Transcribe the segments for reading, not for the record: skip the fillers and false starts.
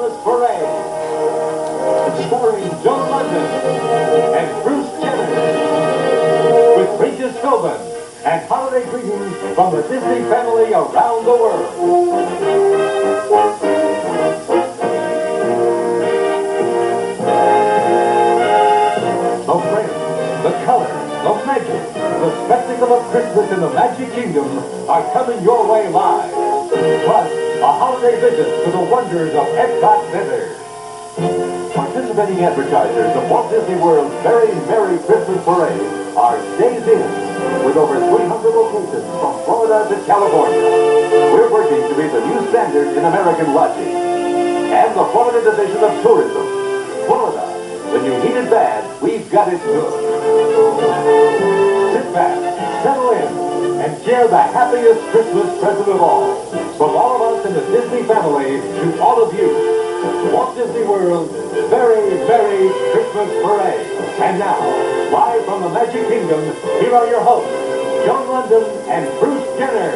Christmas Parade, starring Joan Lunden and Jenner, with Regis Philbin and holiday greetings from the Disney family around the world. The friends, the color, the magic, the spectacle of Christmas in the Magic Kingdom are coming your way live. Plus, a holiday visit to the wonders of Epcot Center. Participating advertisers of Walt Disney World's very Merry Christmas Parade are Days Inn, with over 300 locations from Florida to California. We're working to be the new standard in American lodging. And the Florida Division of Tourism. Florida, when you need it bad, we've got it good. Sit back, settle in, and share the happiest Christmas present of all. From all of us in the Disney family to all of you, Walt Disney World's very Merry Christmas Parade. And now, live from the Magic Kingdom, here are your hosts, Joan Lunden and Jenner.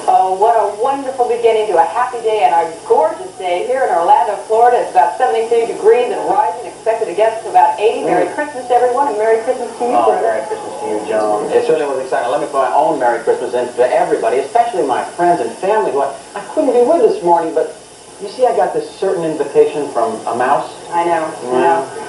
Oh, what a wonderful beginning to a happy day and a gorgeous day here in Orlando, Florida. It's about 72 degrees and rising, expected to get to about 80. Merry Christmas, everyone, and Merry Christmas to you, Oh, Merry Christmas to you, Joan. It certainly was exciting. Let me put my own Merry Christmas in to everybody, especially my friends and family who I couldn't be with this morning, but you see I got this certain invitation from a mouse. I know.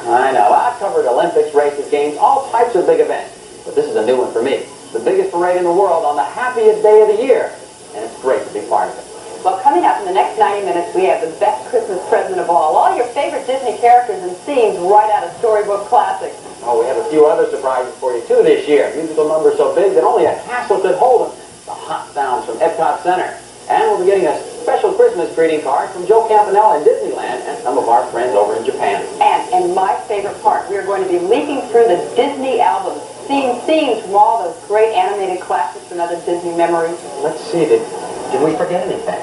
I know. I've covered Olympics, races, games, all types of big events, but this is a new one for me. The biggest parade in the world on the happiest day of the year. And it's great to be part of it. Well, coming up in the next 90 minutes, we have the best Christmas present of all your favorite Disney characters and scenes right out of storybook classics. Oh, we have a few other surprises for you, too, this year. Musical numbers so big that only a castle could hold them. The hot sounds from Epcot Center. And we'll be getting a special Christmas greeting card from Joe Campanella in Disneyland and some of our friends over in Japan. And my favorite part, we are going to be leafing through the Disney albums, seeing scenes from all those great animated classics and other Disney memories. Let's see, did we forget anything?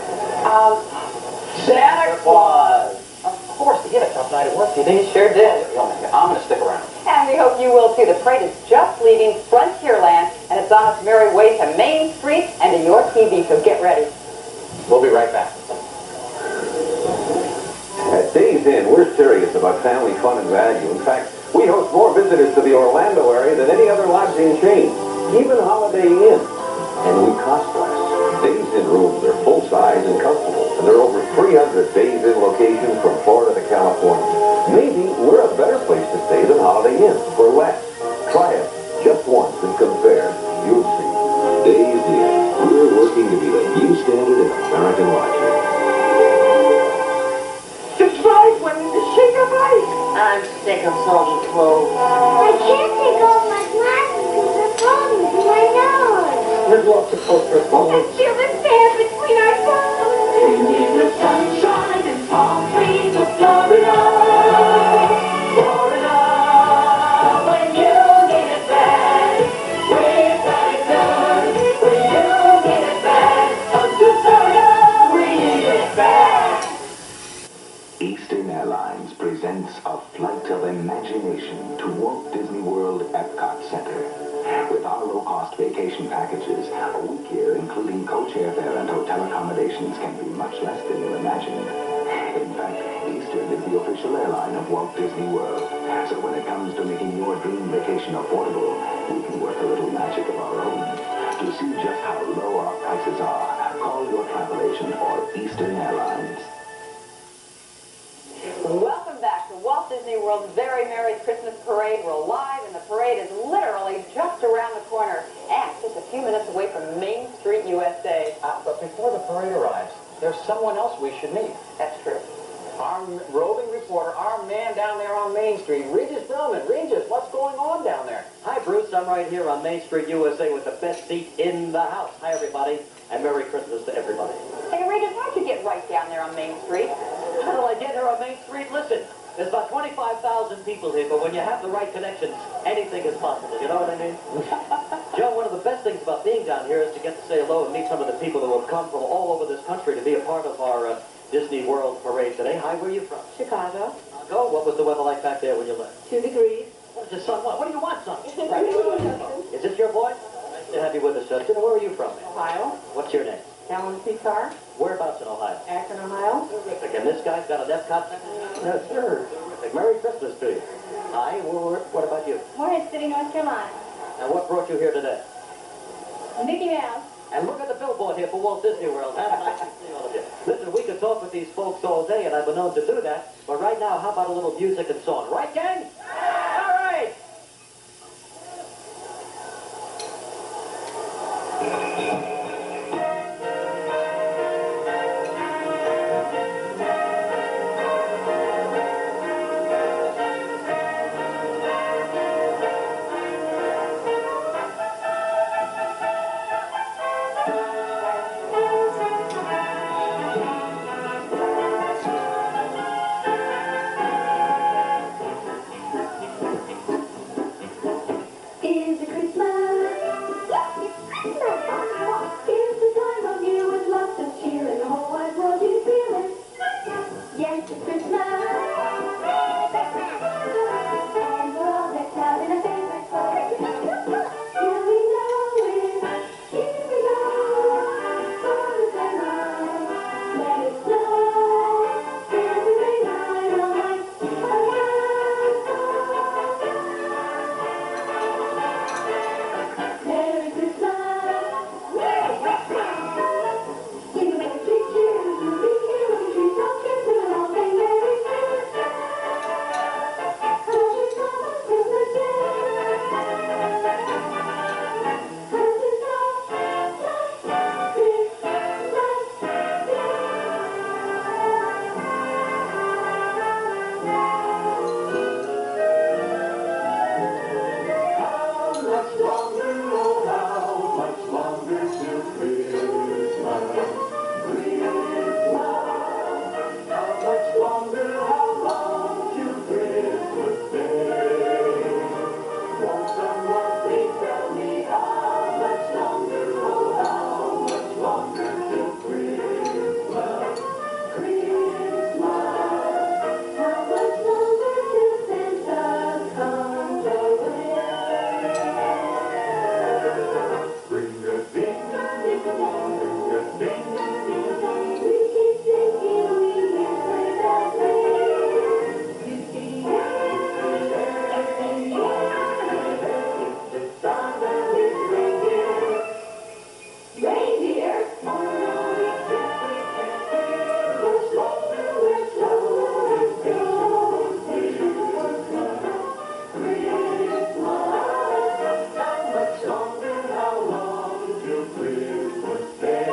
Santa Claus! Of course, he had a tough night at work, did he? Sure did. I'm going to stick around. And we hope you will too. The parade is just leaving Frontierland, and it's on its merry way to Main Street and to your TV, so get ready. We'll be right back. At Days Inn, we're serious about family fun and value. In fact, we host more visitors to the Orlando area than any other lodging chain, even Holiday Inn. And we cost less. Days Inn rooms are full-size and comfortable, and there are over 300 Days Inn locations from Florida to California. Maybe we're a better place to stay than Holiday Inn for less. Try it just once and compare. You'll see. Days Inn. We're working to be the new standard in American lodging. Just right when the shake of ice. I'm sick of soggy clothes. I can't take off my glasses because they're falling through my nose. There's lots of folks that follow. And chill is there between our toes. In the sunshine and palm trees of Florida, Florida, when you need it bad, we've got it good. When you need it bad, come to Florida, we need it bad. Eastern Airlines presents a flight of imagination to Walt Disney World Epcot Center. With our low-cost vacation packages, a week here, including coach airfare and hotel accommodations, can be much less than you imagine. In fact, Eastern is the official airline of Walt Disney World. So when it comes to making your dream vacation affordable, we can work a little magic of our own. To see just how low our prices are, call your travel agent or Eastern Airlines. Welcome back to Walt Disney World's very Merry Christmas Parade. We're live, and the parade is literally just around the corner and just a few minutes away from Main Street, USA. But before the parade arrives, there's someone else we should meet. That's true. Our roving reporter, our man down there on Main Street, Regis Philbin. Regis, what's going on down there? Hi, Bruce. I'm right here on Main Street, USA with the best seat in the house. Hi, everybody, and Merry Christmas to everybody. Hey, Regis, how'd you get right down there on Main Street? How do I get here on Main Street? Listen, there's about 25,000 people here, but when you have the right connections, anything is possible. You know what I mean? Joe, one of the best things about being down here is to get to say hello and meet some of the people who have come from all over this country to be a part of our Disney World Parade today. Hi, where are you from? Chicago. Chicago. What was the weather like back there when you left? 2 degrees. What does your son want? What do you want, son? Right. Is this your boy? Nice to have you with us, Justin. Where are you from? Ohio. What's your name? Alan P. Carr. Whereabouts in Ohio? Akron, Ohio. Terrific. And this guy's got an Epcot center? Yes, sir. Terrific. Merry Christmas to you. Hi, what about you? Morris City, North Carolina. And what brought you here today? Mickey Mouse. And look at the billboard here for Walt Disney World. Have a nice to see all of you. Listen, we could talk with these folks all day, and I've been known to do that. But right now, how about a little music and song? Right, gang? All right. Is it Christmas? Yes, it's Christmas! It's the time of year with lots of cheer and the whole wide world you feel it. Yes, it's Christmas! And we're all decked out in a favorite clothes. Here we know it, here we go. Songs and love, let it snow. Every night all night, Merry Christmas! Merry Christmas! You can make a tree cheer, you can be here with a tree top, kids do it all day. Merry Christmas! Hush and come on Christmas Day. Hush and come, How much longer, oh, how much longer till Christmas? How much longer, how long till Christmas Day? Won't someone please tell me how much longer, oh, how much longer till Christmas? How much longer till Santa comes away? Ring a ding, ring a ding, We keep singing, we hear sleigh bells ring. You see, the sound of his reindeer. reindeer. Much longer, we're slow, it goes How much longer, how long till Christmas Day?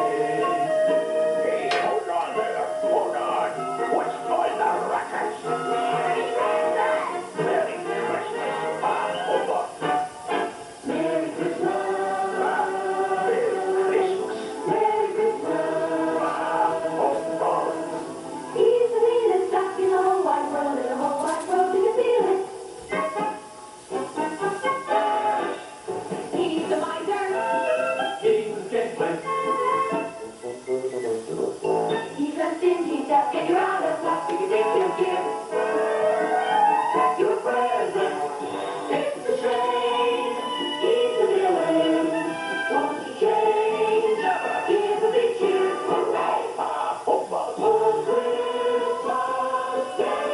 Hey, hold on there, hold on. What's all the ruckus? Merry Christmas, hold on. Merry Christmas. Merry Christmas. Hold on. He's the meanest duck in the whole wide world, in the whole wide world, you can feel it. He's the miser. He's a gentleman. He's a stingy duck, and you're out of luck if you think he'll give. Your present, it's a shame. He's the villain. Won't you change? Give a big cheer. Hooray! On Christmas Day.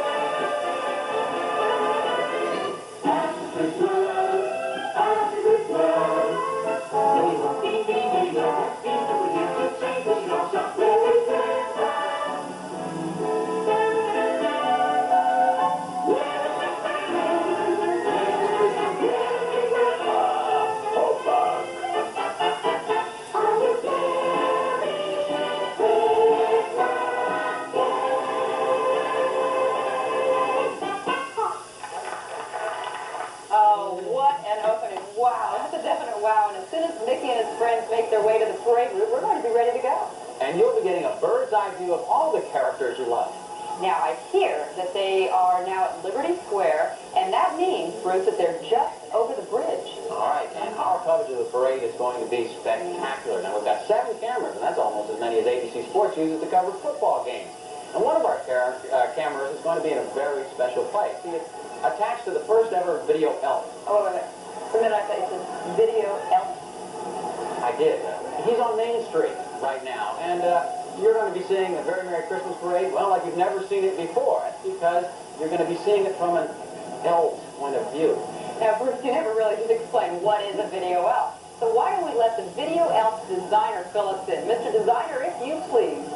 Happy Christmas. Happy Christmas. No, you won't be thinking of that thing that we used to say, but you don't stop. Merry Christmas. Oh, what an opening. Wow, that's a definite wow. And as soon as Mickey and his friends make their way to the parade route, we're going to be ready to go. And you'll be getting a bird's eye view of all the characters you love. Now, I hear that they are now at Liberty Square, and that means, Bruce, that they're just over the bridge. All right, and our coverage of the parade is going to be spectacular. Now, we've got 7 cameras, and that's almost as many as ABC Sports uses to cover football games. And one of our cameras is going to be in a very special place. See, it's attached to the first ever video elf. Oh, wait a minute. For a minute, I thought you said video elf. I did. He's on Main Street right now, and you're going to be seeing a Very Merry Christmas Parade, well, like you've never seen it before. That's because you're going to be seeing it from an elf's point of view. Now, Bruce, you never really did explain what is a video elf. So why don't we let the video elf designer fill us in? Mr. Designer, if you please.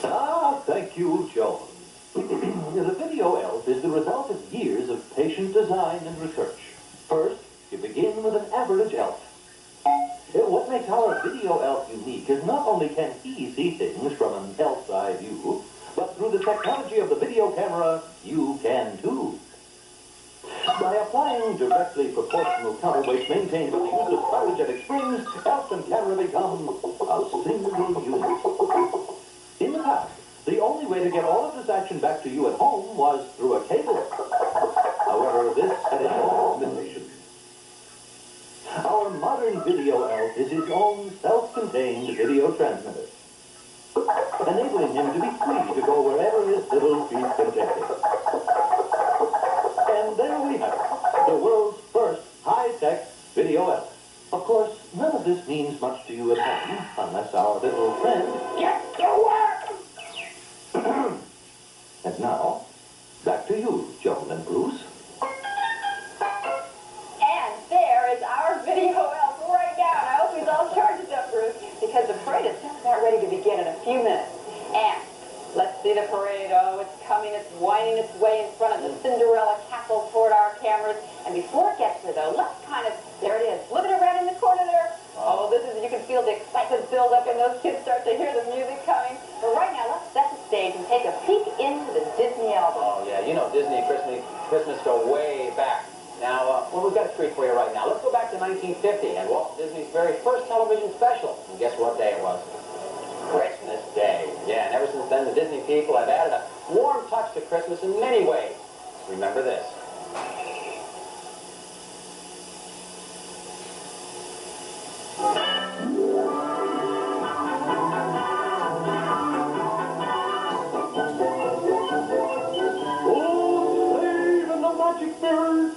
Ah, thank you, Joan. The video elf is the result of years of patient design and research. First, you begin with an average elf. What makes our video elf unique is not only can he see things from an elf's eye view, but through the technology of the video camera, you can too. By applying directly proportional counterweights maintained with the use of spirogenic springs, elf and camera become a single unit. In the past, the only way to get all of this action back to you at home was through a cable. However, this had its own limitations. Our modern video elf is his own self-contained video transmitter, enabling him to be free to go wherever his little feet can take him. And there we have it, the world's first high-tech video elf. Of course, none of this means much to you at home, unless our little friend gets to work! And now, back to you, Joan and Bruce. And there is our video elf right now. And I hope he's all charged up, Bruce, because the parade is just about ready to begin in a few minutes. And let's see the parade. Oh, it's coming. It's winding its way in front of the Cinderella castle toward our cameras. And before it gets there, though, let's there it is, flipping around in the corner there. Oh, you can feel the excitement build up and those kids start to hear the music coming. But right now, let's set the stage and take a peek into the Disney album. Oh, yeah, you know Disney and Christmas go way back. Now, well, we've got a treat for you right now. Let's go back to 1950 and Walt Disney's very first television special. And guess what day it was? Christmas Day. Yeah, and ever since then, the Disney people have added a warm touch to Christmas in many ways. Remember this. Oh, save in the magic mirror,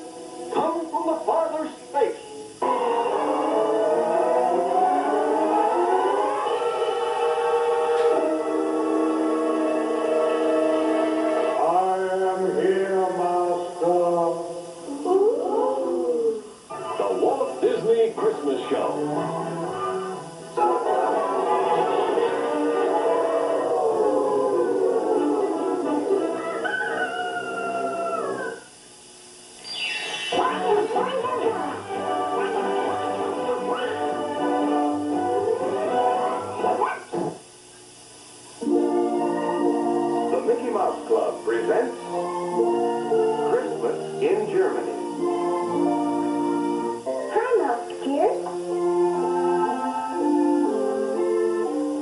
come from the farther space. I am here, Master. The Walt Disney Christmas Show. The Mickey Mouse Club presents Christmas in Germany. Hi, Mouse Dears.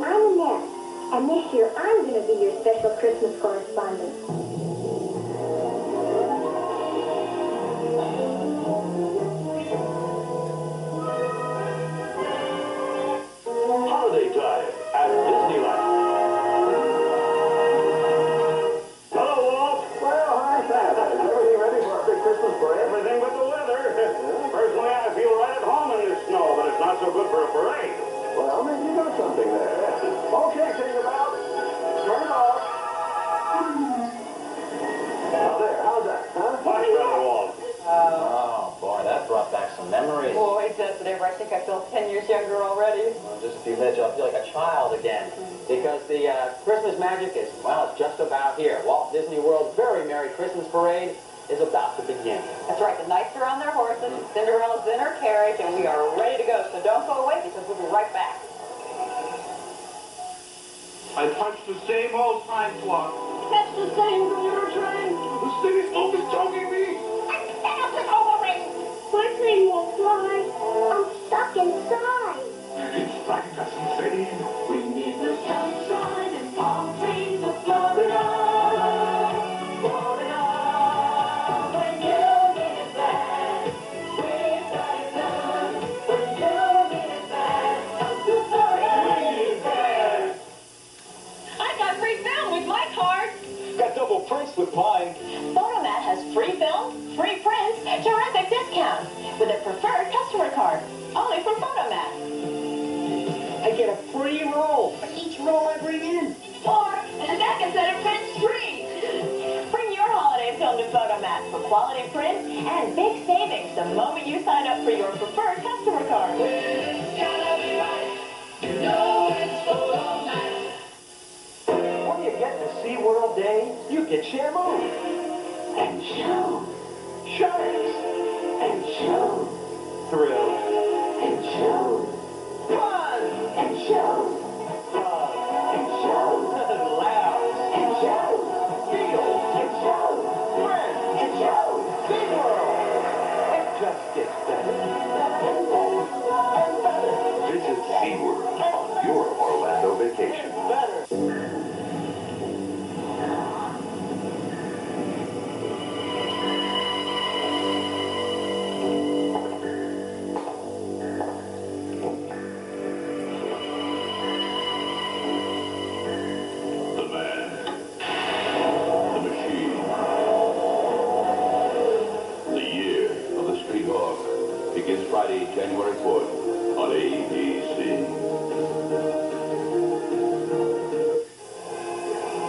I'm Annette, and this year I'm going to be your special Christmas correspondent. Holiday time at Disneyland. Hello, Walt. Well, hi, Santa. Is everything ready for a big Christmas parade? Everything but the weather. Personally, I feel right at home in this snow, but it's not so good for a parade. Well, maybe you got something there. Okay, take it out. Turn it off. Now there, how's that, huh? Much better, Walt. Oh, boy, that brought back some memories. Boy, does it ever. I think I feel 10 years younger already. Well, just a few minutes, I'll feel like a child again. Because the Christmas magic is, well, it's just about here. Walt Disney World's Very Merry Christmas Parade is about to begin. That's right. The knights are on their horses, Cinderella's in her carriage, and we are ready to go. So don't go away because we'll be right back. I punched the same old time clock. That's the same from your train. The city's always choking me. My plane won't fly. I'm stuck inside. It's like doesn't say. We need the sunshine and palm trees of Florida. Florida, when you need it bad, we've got it done. When you need it bad, come to Florida, we've got it. I got free film with my card. Got double prints with mine. all I bring in. Or a second set of print streets. Bring your holiday film to Photomat for quality print and big savings the moment you sign up for your preferred customer card. It's gotta be right. You know it's Photomat. When you get to SeaWorld Day, you get Shamu. And show, Sharks. and show, Thrill. and show, Fun. and show, and show, Loud. and show, Feel. and show, Friends. and show. SeaWorld. It just gets better. Visit SeaWorld on your Orlando vacation. Better. The man, the machine, the year of the Street Hawk begins Friday, January 4th on ABC.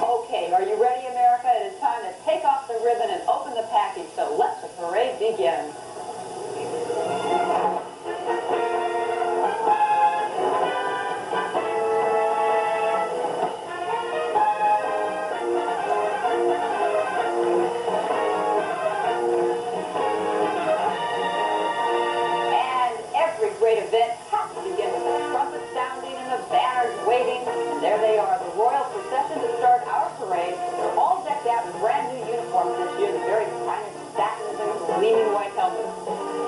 Okay, are you ready, America? It is time to take off the ribbon and open the package, so let the parade begin. And every great event has to begin with the trumpet sounding and the banners waving. And there they are, the royal procession to start our parade. They're all decked out in brand new uniforms this year, the very finest satins and gleaming white helmets.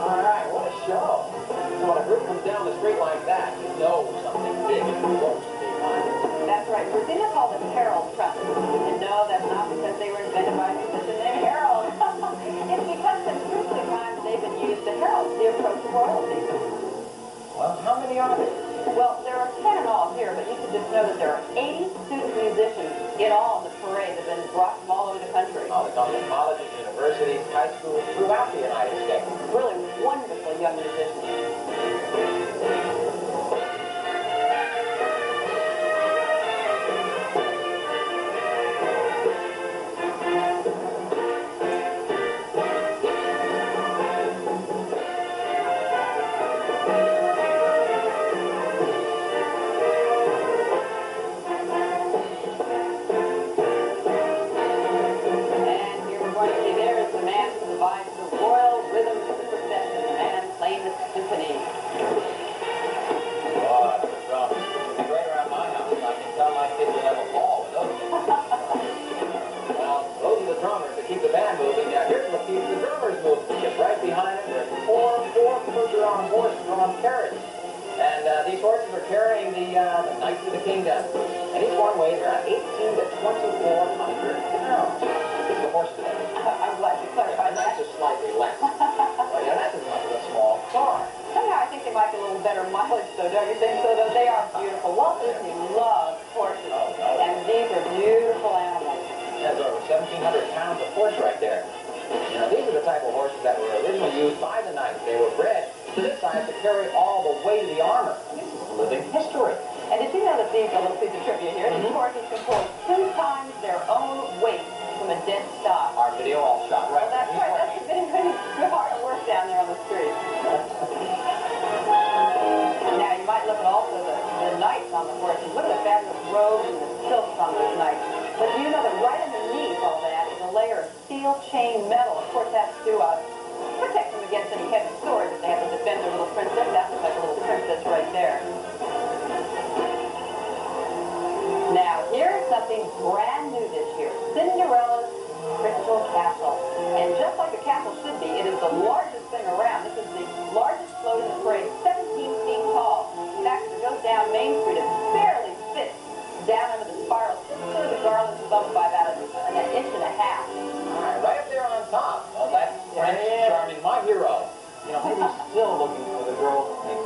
All right, what a show. So when a group comes down the street like that, you know something big is supposed to be behind. That's right. Virginia called them Herald trumpets. And no, that's not because they were invented by a musician named Harold. It's because since truthfully times they've been used to herald the approach of royalty. Well, how many are there? Well, there are 10 in all here, but you should just know that there are 80 student musicians in all in the parade that have been brought from all over the country. Oh, they come from colleges, universities, high schools throughout the United States. Really wonderful young musicians. And here we're going to see there is the man who provides the royal rhythm to the procession, the man playing the symphony. Oh, the drums. It's right around my house. I can tell my kids will have a ball with those. Well, those are the drummers that keep the band moving. Now, here's what keeps the drummers moving. Because right behind them, there's four push-around horse-drawn carriages. And these horses are carrying the Knights of the Kingdom. And each one weighs around 18 to 2,400 pounds. It's the horse today. I'm glad you clarified And that. that's just slightly less. Well, yeah, that's as much as a small car. Somehow I think they might get a little better mileage, though, don't you think so? Though they are beautiful. Walt Disney loves horses, and these are beautiful animals. There's over 1,700 pounds of horse right there. You know, these are the type of horses that were originally used by the knights. They were bred to this size to carry all the weight of the armor. I mean, this is living history. And did you know that these, a little piece of trivia here, these horses can pull 2 times their own weight from a dead stock? Our video all shot right. Well, that's right. That's been pretty hard work down there on the street. Now, you might look at also the knights on the horses. Look at the fabulous robes and the silks on those knights. But do you know that right underneath all that is a layer of steel chain metal? Of course, that's to protect them against any heavy swords if they have to defend their little princess. That looks like a little princess right there. Now, here's something brand new this year. Cinderella's Crystal Castle. And just like a castle should be, it is the largest thing around. This is the largest float in the parade, 17 feet tall. In fact, as it goes down Main Street, it barely fits down under the spiral. Just so the garland's bumped by about an inch and a half. All right, right up there on top. Well, that's Prince Charming, my hero. You know, maybe he's still looking for the girl named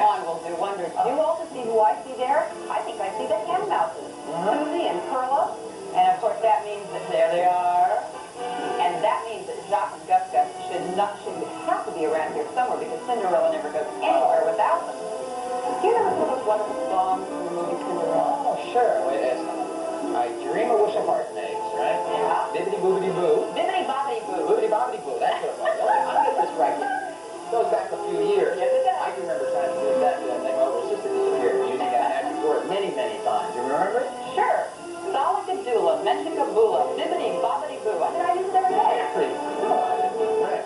on will do wonders. Do you also see who I see there? I think I see the hen mouses, Susie and Perla. And of course that means that there they are. And that means that Jacques and Gus Gus should have to be around here somewhere because Cinderella never goes anywhere without them. Do you remember those wonderful songs from the movie Cinderella? Oh, sure. Wait, it's I dream a wish a heart makes, right? Yeah. Bibbidi boobidi boo. Bibbidi bobbidi boo. Boobidi bobbidi boo. That's what it was. I'll get this right here. Goes back a few years. Yes, it does. I can remember trying to do that thing over. It's just disappeared using that magic word many, many times. You remember it? Sure. Solacadoola, Meshikaboola, Bibbidi bobbidi boo. I mean, I use it every day. Pretty cool. Right.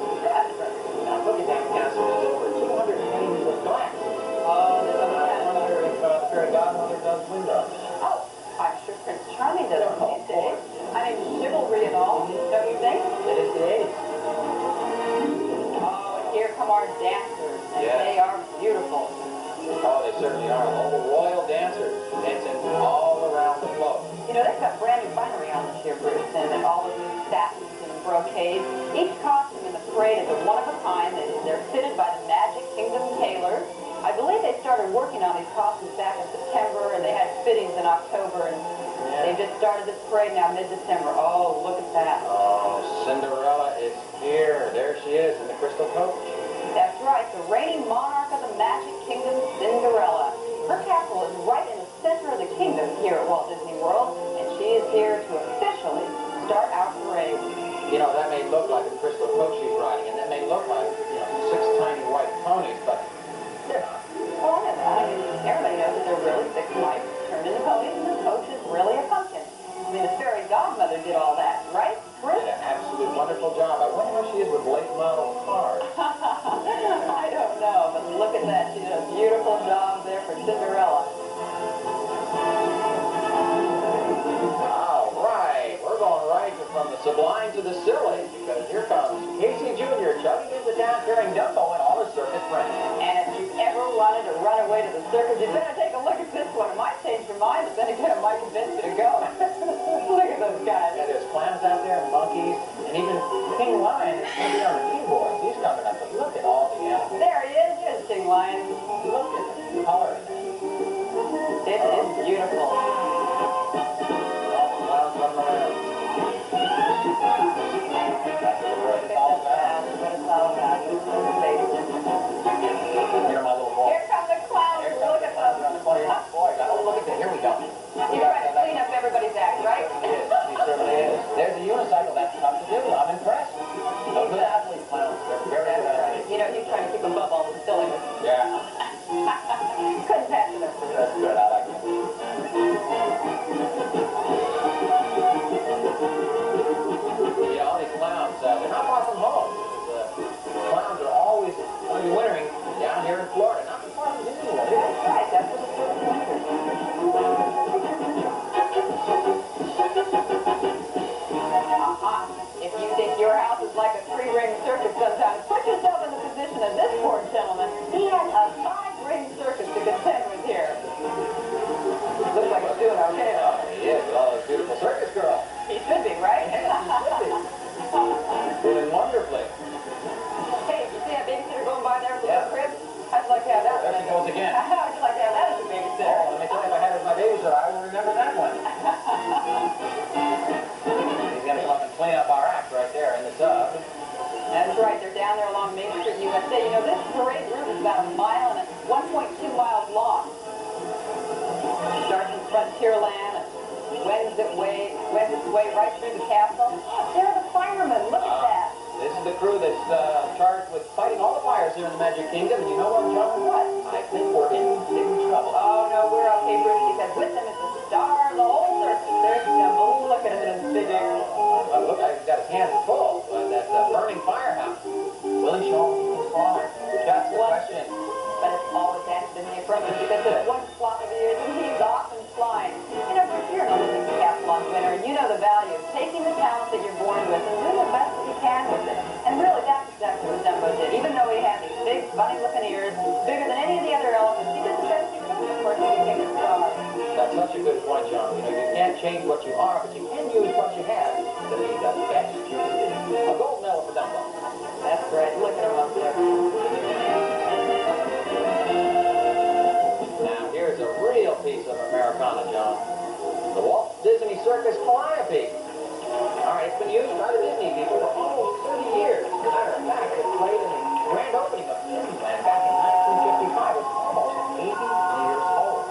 Now look at that castle. There's over 200 panes of glass. Oh, there's I wonder if the fairy godmother does windows. Oh, I'm sure Prince Charming does it these days. I mean, chivalry and all, don't you think? It is the 80s. Oh, and here come our dancers, and Yes. they are beautiful. Oh, they certainly are. All the royal dancers dancing all around the globe. You know, they've got brand new finery on this year, Bruce, and all of these satins and brocades. Each costume in the parade is a one-of-a-kind, and they're fitted by the Magic Kingdom tailors. I believe they started working on these costumes back in September, and they had fittings in October, and they've just started this parade now mid-December. Oh, look at that. Oh, Cinderella is here. There she is in the crystal coach. That's right, the reigning monarch of the Magic Kingdom, Cinderella. Her castle is right in the center of the kingdom here at Walt Disney World, and she is here to officially start our parade. You know, that may look like a crystal coach she's riding, and that may look like, 6 tiny white ponies, but they're not. Oh, I know that. I mean, everybody knows that they're really 6 white turned into ponies, and the coach is really a pumpkin. I mean, the fairy godmother did all that, right, Bruce? Did an absolute wonderful job. I wonder how she is with late model cars. I don't know, but look at that. She did a beautiful job there for Cinderella. All right, we're going right from the sublime to the silly, because here comes Casey Jr. chugging into town carrying Dumbo and all his circus friends. And if you've ever wanted to run away to the circus, you better take a look at this one. It might change your mind, but then again, it might convince you to go. Look at those guys. Yeah, there's clowns out there, and monkeys, and even King Lion is going to be on the keyboard. He's coming up, but look at all the animals. There he is. Here's King Lion. Look at the color in that. It is beautiful. All the clowns running around. That's what it's all about. That's what it's all about. Here, my little boy. Here come the clowns. Here Look comes at the them. boy. Oh, look at that. Here we go. He's trying to clean up everybody's act, right? He certainly is. There's a unicycle. That's tough to do. I'm impressed. No good athletes, clowns. They're very good athletes. You know, he's trying to keep above all the silliness. Yeah. Couldn't pass it up. That's good. I like that. All these clowns, they're not far from home. Clowns are always going to be wintering down here in Florida. Not too far from Disneyland. That's right. That's what it's for. If you think your house is like a 3-ring circus sometimes, put yourself in the position of this poor gentleman. He has a 5-ring circus to contend with here. Looks like he's doing okay, though. He is, with all those beautiful circus girls. He should be, right? Yes, he should be. Doing wonderfully. Hey, you see that babysitter going by there with Yeah. the crib? I'd like to have that. There she goes again. I'd like to have that as a babysitter. Oh, let me tell you, if I had it as my babysitter, I would remember that one. He's going to come up and clean up our act right there in the tub. That's right. They're down there along Main Street, USA. You know, this parade route is about 1 mile and 1.2 miles long. Starts in Frontierland and wends its way right through the castle. There are the firemen. Look at that. This is the crew that's charged with fighting all the fires here in the Magic Kingdom. And you know what, John? What? I think we're in big trouble. Oh, no, we're okay, Bruce, because with them is the star of the whole circus. There's Dumbo. Look at him in his big air. Look, he's got his hands full. That burning firehouse. Will he show him his father? That's the question. But it's always answered in the affirmative because there's one flop of ears and he's off and flying. You know, Bruce, you're an Olympic decathlon winner, and you know the value of taking the talent that you're born with and doing the best that you can with it. And really, that's exactly what Dumbo did. Even though he had these big, funny-looking ears, bigger than any of the other elephants, he did the best he could. Of course, he became a star. That's such a good point, John. You know, you can't change what you are, but you can use what you have to be the best you can be. A gold medal for Dumbo. That's right. Look at him up there. comment, John. The Walt Disney Circus Calliope. All right, it's been used by the Disney people for almost 30 years. As a matter of fact, it played in the grand opening of Disneyland back in 1955. It's almost 80 years old.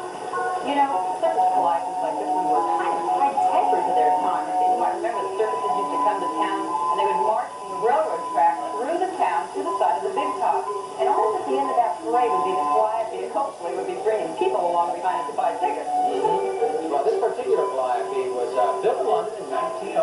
You know, circus collisions like this one were kind of high-techers of their time. You might remember the circuses used to come to town, and they would march from the railroad track through the town to the side of the big top. And almost at the end of that parade would be the Calliope, and hopefully would be bringing people along behind it to buy tickets. Well, this particular Calliope was built in London in 1907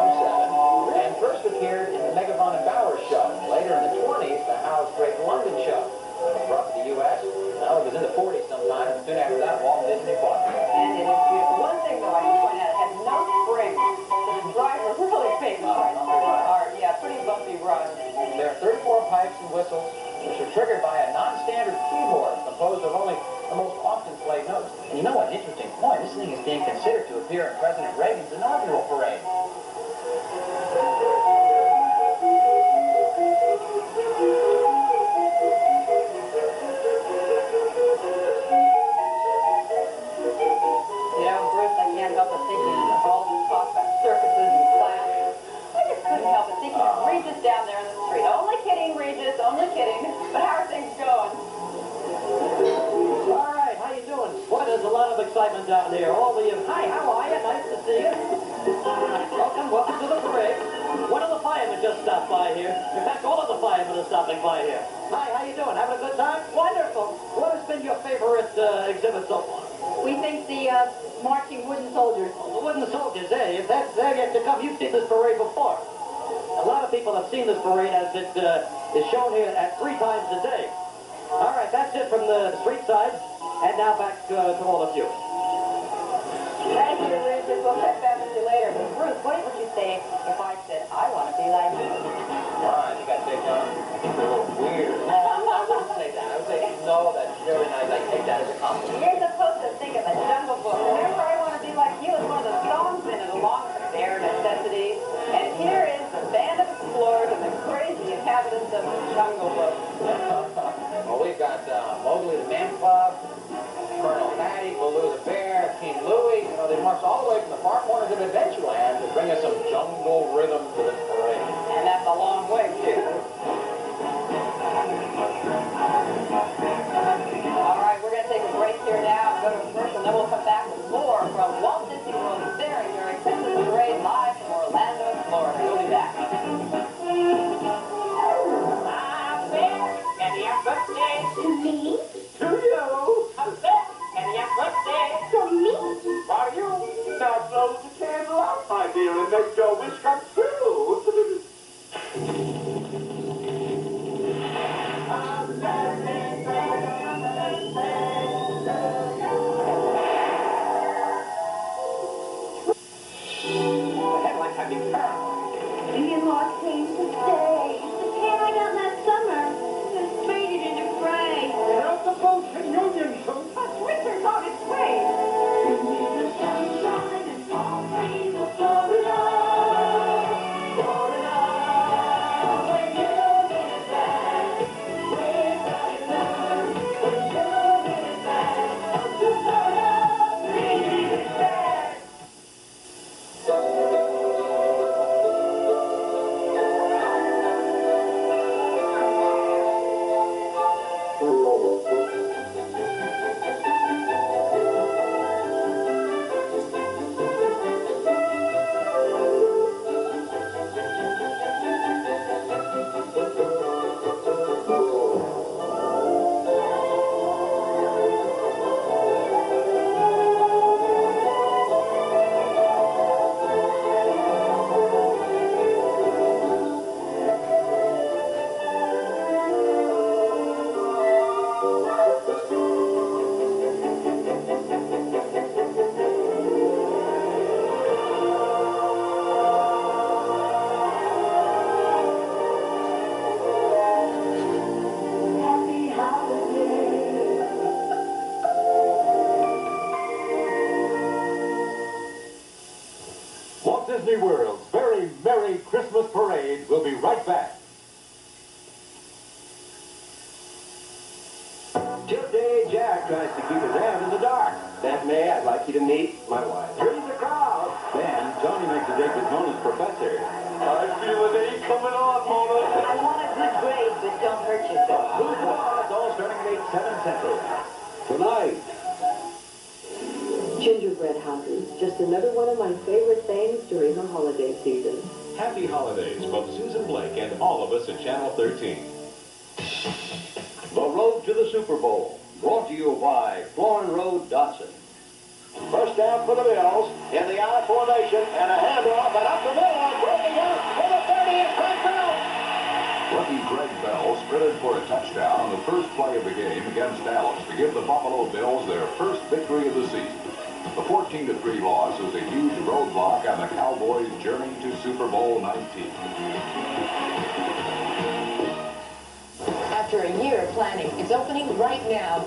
and first appeared in the Megavon and Bowers show. Later in the 20s, the Howe's Great London show. It was brought to the U.S. Well, it was in the 40s sometime, and soon after that, Walt Disney bought it. And it is beautiful. One thing, though, I should point out, it has no springs. So the driver really pays the price for this art. Yeah, pretty bumpy ride. There are 34 pipes and whistles, which are triggered by a non-standard keyboard composed of only the most often played notes. And you know what, an interesting point, this thing is being considered to appear in President Reagan's inaugural parade. You know, Bruce, I can't help but thinking of all this talk about circuses and clowns. I just couldn't help but thinking of Regis down there in the street. Only kidding, Regis, only kidding. But how are things going? All right, how you doing? Boy, there's a lot of excitement down here. All of you. Hi, how are you? Nice to see you. Welcome to the parade. One of the firemen just stopped by here. In fact, all of the firemen are stopping by here. Hi, how you doing? Having a good time? Wonderful. What has been your favorite exhibit so far? We think the marching wooden soldiers. Oh, the wooden soldiers, eh? If that's they're yet to come, you've seen this parade before. A lot of people have seen this parade as it is shown here at 3 times a day. All right, that's it from the street side. And now back to all of you. Thank you, Regis. We'll check back with you later. But Bruce, what would you say if I said, I want to be like you? Fine, you got to take on. I think they're a little weird. No, I wouldn't say that. I would say, no, that's very nice. I take that as a compliment. You're supposed to think of the Jungle Book. Remember, I want to be like you is one of the songs in it, along with the bare necessities. And here is the band of explorers and the crazy inhabitants of the Jungle Book. Well, we've got Mowgli the Man Club, Colonel Patty, Baloo the Bear, King Louie. You know, they marched all the way from the far corners of Adventureland to bring us some jungle rhythm to this parade. And that's a long way, too. All right, we're going to take a break here now and go to a commercial, and then we'll come back with more from Walt Disney World Fair during Christmas Parade live from Orlando, Florida. We'll be back. To me? To you. To me? For you. Now blow the candle out, my dear, and make your wish come true. The headlines have been paranoid. Do you more came to stay? The tan I got last summer just faded into gray. Help the folks in Union, so But winter's on its way. The sunshine and palm trees of Florida. Florida. When Union is back, we're starting now. When Union is back, up to Florida, bring it back. Happy holidays. Walt Disney World's very Merry Christmas Parade will be right back. Today, Jack tries to keep his hand in the dark. Then matinee, I'd like you to meet my wife. Here's the crowd. Then, Johnny makes a date with Mona's professor. I feel an A coming on, Mona. I want a good grade, but don't hurt yourself. Bourgeois, it's all starting at 8, 7 Central. Tonight, Gingerbread houses, just another one of my favorite things during the holiday season. Happy holidays from Susan Blake and all of us at Channel 13. the road to the Super Bowl, brought to you by Florin Road Dotson. First down for the Bills, in the I formation, and a handoff, and up the middle, and breaking out for the 30, it's Greg Bell. Rookie Greg Bell sprinted for a touchdown on the first play of the game against Dallas to give the Buffalo Bills their first victory of the season. The 14-3 loss was a huge roadblock on the Cowboys' journey to Super Bowl 19. After a year of planning, it's opening right now.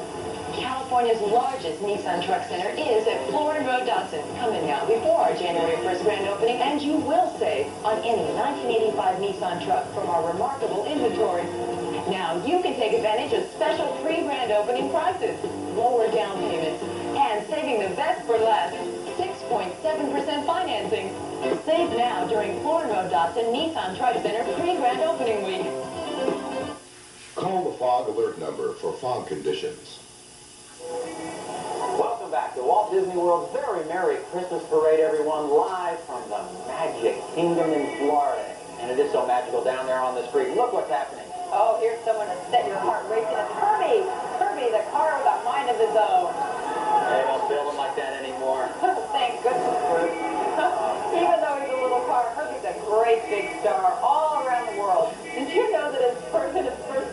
California's largest Nissan Truck Center is at Florin Road Dotson. Come in now before our January 1st grand opening, and you will save on any 1985 Nissan truck from our remarkable inventory. Now you can take advantage of special pre-grand opening prices, lower down payments, and saving the best for last, 6.7% financing. Save now during Florin Road Dotson Nissan Truck Center pre-grand opening week. Call the fog alert number for fog conditions. Welcome back to Walt Disney World's very Merry Christmas Parade, everyone, live from the Magic Kingdom in Florida. And it is so magical down there on the street. Look what's happening. Oh, here's someone to set your heart racing. It's Herbie. Herbie, the car with a mind of his own. They don't build them like that anymore. Thank goodness, Bruce. Even though he's a little car, Herbie's a great big star all around the world. Did you know that in his first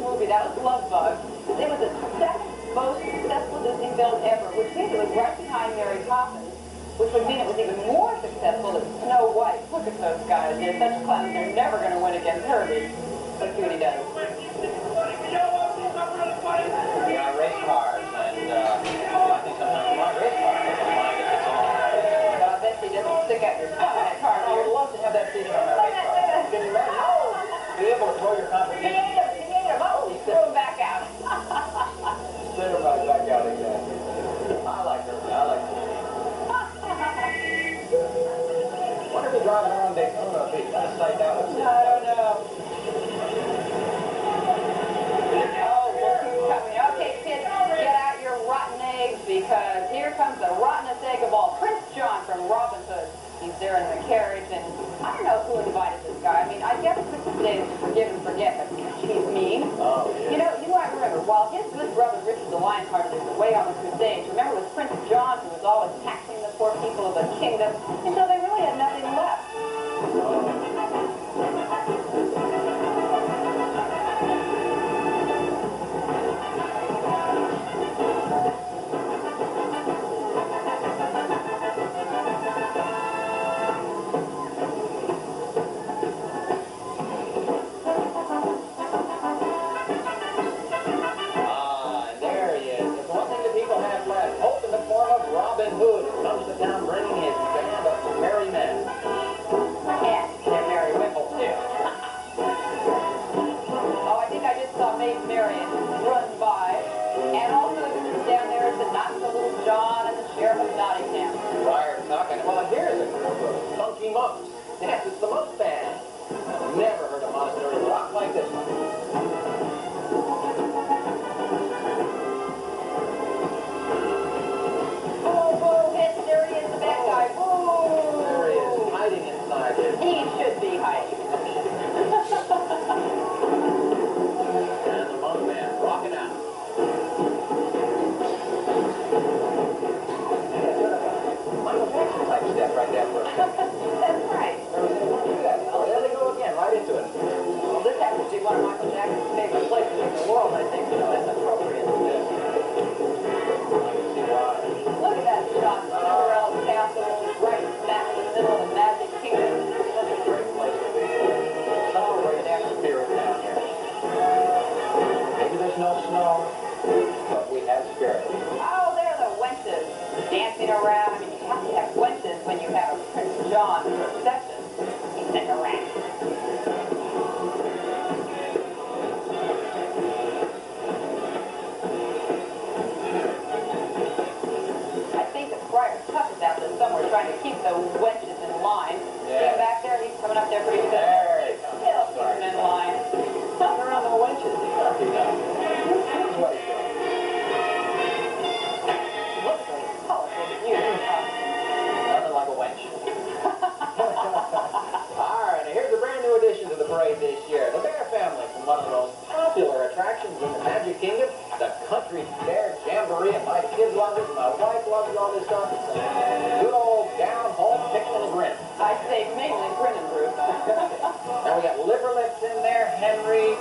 movie, that was Love Bug, it was the second most successful Disney film ever, which means it was right behind Mary Poppins, which would mean it was even more successful than Snow White. Look at those guys. They're such clowns. They're never going to win against Herbie. Let's see what he does. We are race cars, and I think sometimes we want race cars. I bet he doesn't stick out your tongue in that car. I would love to have that feeling on my race car. Can you imagine? Oh, be able to throw your He competition. ate him. Oh, he threw him back out. Send him right back out again. I like her. I like her. Wonder if he drives around Daytona if he's going to sight that one. I don't know. Oh, look who's coming. Okay, kids, get out your rotten eggs because here comes the rottenest egg of all. Prince John from Robin Hood. He's there in the carriage, and I don't know who invited this guy. I mean, I guess Christmas Day is to forgive and forget, but he's mean. Oh, yeah. You might remember, while his good brother Richard the Lionhearted was away on the Crusades, remember it was Prince John who was always taxing the poor people of the kingdom until they really had nothing left. Robin Hood comes to town bringing his band of merry men. And they're merry women, too. Oh, I think I just saw Maid Marian run by. And also down there is the not so little John and the Sheriff of Nottingham. Friar Tuck, and well, here's a group of funky monks. Yes, it's the monk band. Never heard a monastery rock like this one. There he is, the bad guy. Whoa! There he is, hiding inside his... He should be hiding. And the monk band rocking out. Michael Jackson type step right there for a second. That's right. Oh, there they go again, right into it. Well, the wenches in line. See Yeah. him back there? He's coming up there pretty soon. There he comes. Still keeping in line. Nothing around the wenches. He's not too bad. Here's what he's doing. Politically colorful music. Nothing like a wench. All right, now here's a brand new addition to the parade this year. The Bear family from one of the most popular attractions in the Magic Kingdom, the Country Bear Jamboree. And my kids love it, my wife loves all this stuff. It's a good old down-home picking and grin. I say mainly grinning, Bruce. Now we got Liver Lips in there, Henry,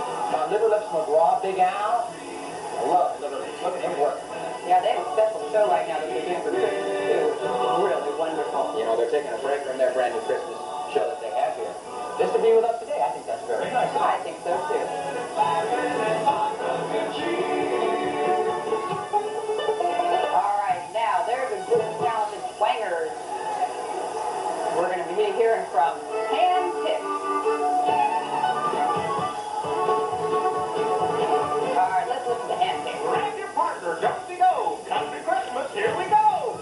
Liver Lips McGraw, Big Al. I love Liver Lips. Look at him work. Yeah, they have a special show right now that they're doing for Christmas, too, which is really wonderful. You know, they're taking a break from their brand new Christmas show that they have here. Just to be with us today, I think that's very nice. I think so, too. All right, now, there's a group of talented twangers. We're going to be hearing from Hand Tips. All right, let's listen to Hand Tips. Grab your partner, don't we go? Country Christmas, here we go!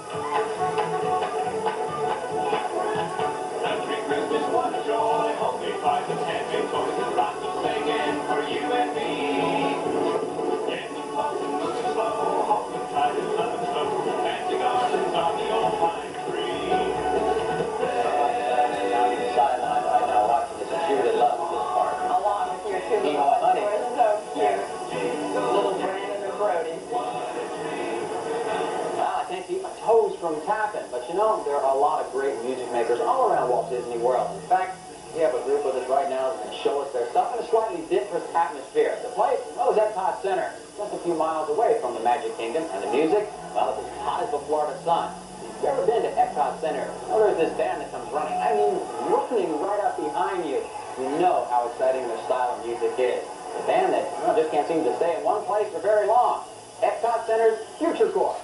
Country Christmas, what a joy! Home made pies and handmade toys, lots of singing for you and me. Getting close, moving slow, home and tight and love and snow, fancy gardens on the old pine tree. I'm in the sideline right now watching this, and she really loves this part. Along with your two Emo little Honey. boys, so cute. Little Brandon and Brody. Well, I can't keep my toes from tapping, but you know, there are a lot of great music makers all around Walt Disney World. In fact, we have a group with us right now that can show us their stuff in a slightly different atmosphere. The place, well, is Epcot Center, just a few miles away from the Magic Kingdom, and the music, well, it's as hot as the Florida sun. If you've ever been to Epcot Center, well, there's this band that comes running. I mean, running right up behind you. You know how exciting their style of music is. The band that, you know, just can't seem to stay in one place for very long. Epcot Center's Future Core.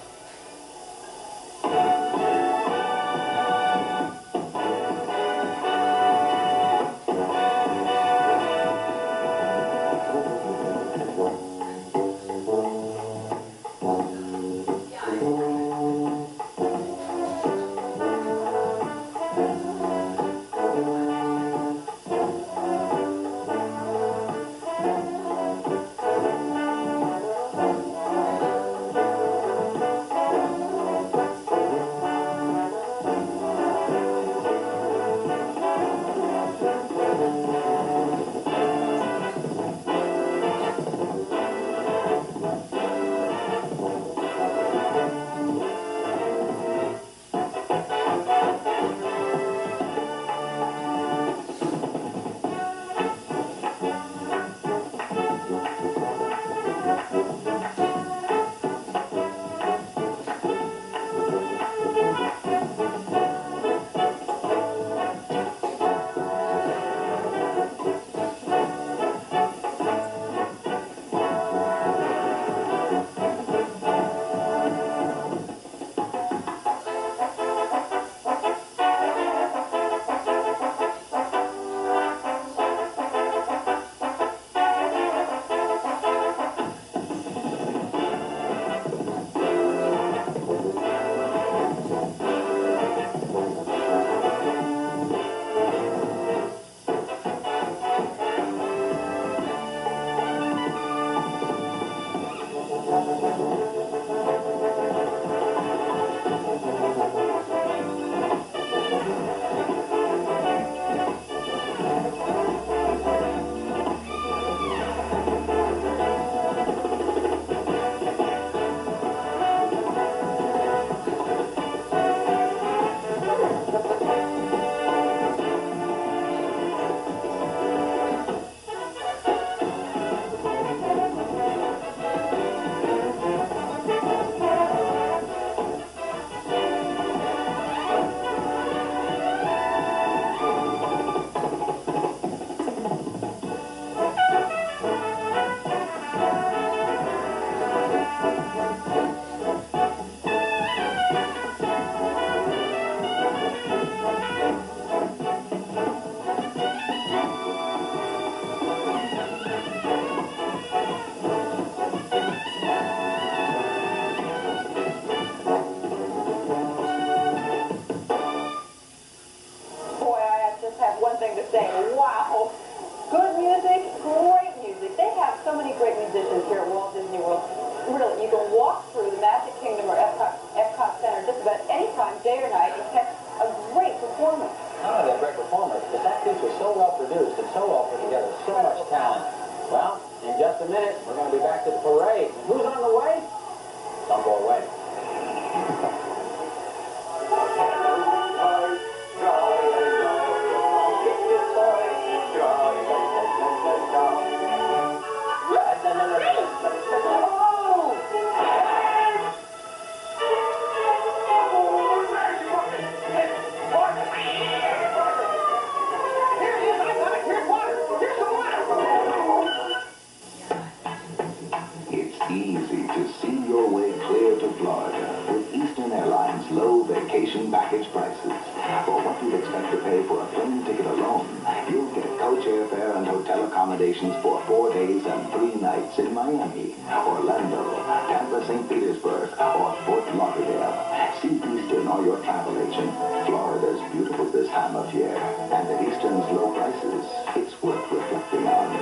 pay for a plane ticket alone, you'll get coach airfare and hotel accommodations for 4 days and 3 nights in Miami, Orlando, Tampa, St. Petersburg, or Fort Lauderdale. See Eastern or your travel agent. Florida's beautiful this time of year, and at Eastern's low prices, it's worth reflecting on.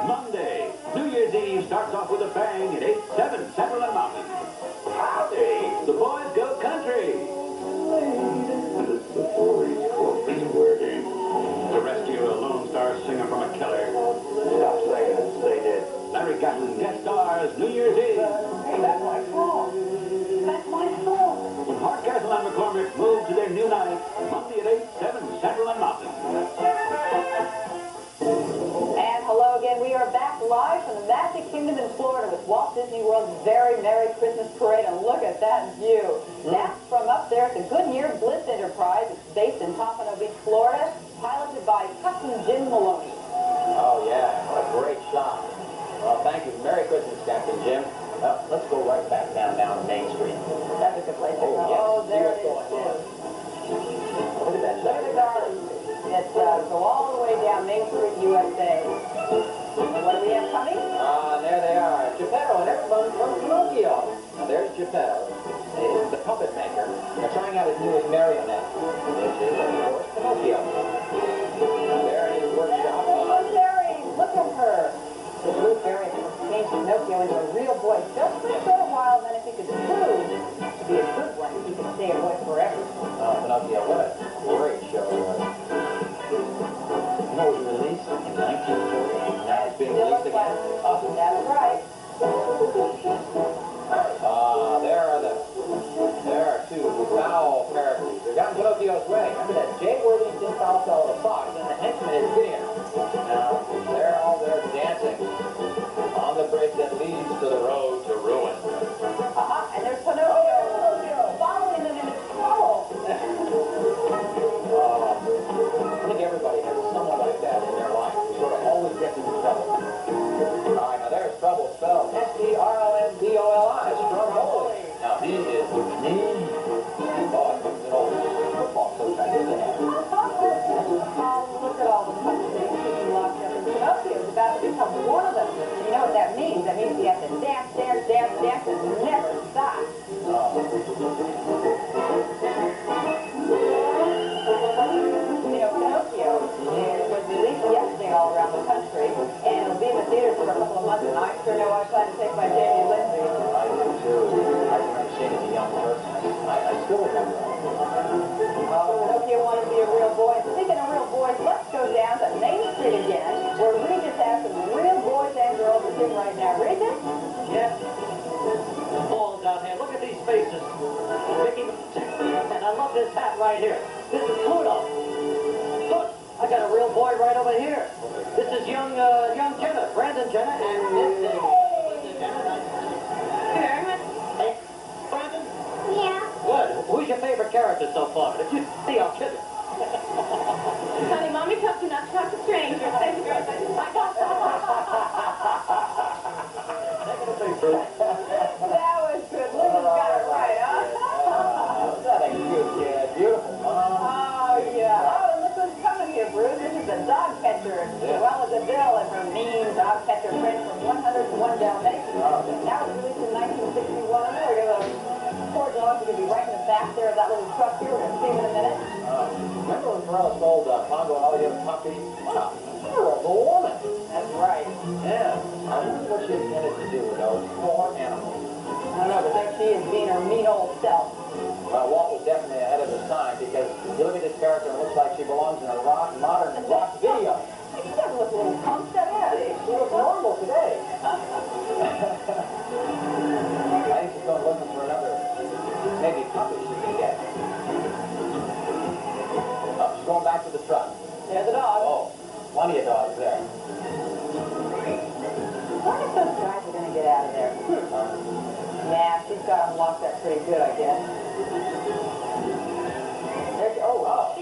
Monday, New Year's Eve starts off with a bang at 8-7 Central and Mountain. Howdy! The boys go country. The boys' club is working. To rescue a Lone Star singer from a killer. Stop saying it. Say it. Larry Gatlin guest stars New Year's Eve. Hey, that's my song. That's my song. When Hardcastle and McCormick move to their new night, Monday at 8-7 Central and Mountain. And hello again. We are back live from the Magic Kingdom in Florida with Walt Disney World's very Merry Christmas Parade. And look at that view. That's from up there at the Goodyear Bliss Enterprise. It's based in Pompano Beach, Florida, piloted by Captain Jim Maloney. Oh, yeah. What a great shot. Well, thank you. Merry Christmas, Captain Jim. Let's go right back down Main Street. That's a good place to go. yeah. Oh, there it See is, what's going on. too. Look at that. Look at the garden. Let's go all the way down Main Street, USA. And what do we have coming? There they are. Geppetto and everyone from Pinocchio. Now, there's Geppetto, the puppet maker. They're trying out his newest marionette, which is, of course, Pinocchio. Now, there in his workshop. Oh, Fairy, look at her. The blue fairy changed Pinocchio into a real boy just for a short while, then if he could prove to be a good one, he could stay a boy forever. Pinocchio, what a great show it was. You know, it was released in 1948. Now it's being released again. Oh, that's right. There are two foul characters. They're down Pinocchio's way. Remember that Jay Worthington foul fellow, the fox, and the henchman is Gideon. Now, they're all there dancing on the bridge that leads to the road to ruin. And there's Pinocchio following them into trouble. I think everybody has someone like that in their life who sort of always gets into trouble. All right, now there's trouble spelled S-T-R-O-M-B-O-L-I, Stromboli. Now he is mean. Oh, he's an old football coach I used to have. Oh, look at all the puppets being locked up, and Pinocchio is about to become one of them. You know what that means? That means he has to dance, dance, dance, dance, and never stop. You know, Pinocchio was released yesterday all around the country, and it'll be in the theaters for a couple of months, and I sure know I plan to take my Jamie Lindsay. I do too. I remember seeing it as a young person. I still remember it. Pinocchio wanted to be a real boy. Speaking of real boys, let's go down to Main Street again, where Regis has some real boys and girls with him right now. Regis? Yeah. Balls out here. Look at these faces. Mickey, and I love this hat right here. This is Pluto. Look, I got a real boy right over here. This is young Jenner, Brandon Jenner, and this is Jenner. Hey, Brandon? Yeah. Good. Who's your favorite character so far? Did you see our kid? Honey, Mommy told you not to talk to strangers. Thank you, girls. I got That was good. Linda's got it right, huh? That a cute kid. Beautiful. Oh, yeah. Oh, and look who's coming here, Bruce. This is the dog catcher, as well as a Bill and her mean dog catcher friend from 101 Dalmatians. That was released in 1961. We're going to poor dogs are going to be right in the back there of that little truck here. We're going to see them in a minute. Remember when Morales sold Pongo and all the other puppies? What a terrible woman. That's right. Yeah. I wonder what she intended to do with those poor animals. I don't know, but there she is being her mean old self. Well, Walt was definitely ahead of his time because you look at this character and it looks like she belongs in a modern rock video. She doesn't look a little pumped up, does she? She looks normal today. I think she's going looking for another, maybe puppy she can get. Oh, she's going back to the truck. There's the dog. Oh, plenty of dogs there. I wonder if those guys are going to get out of there. Nah, she's got them locked up pretty good, I guess. There she,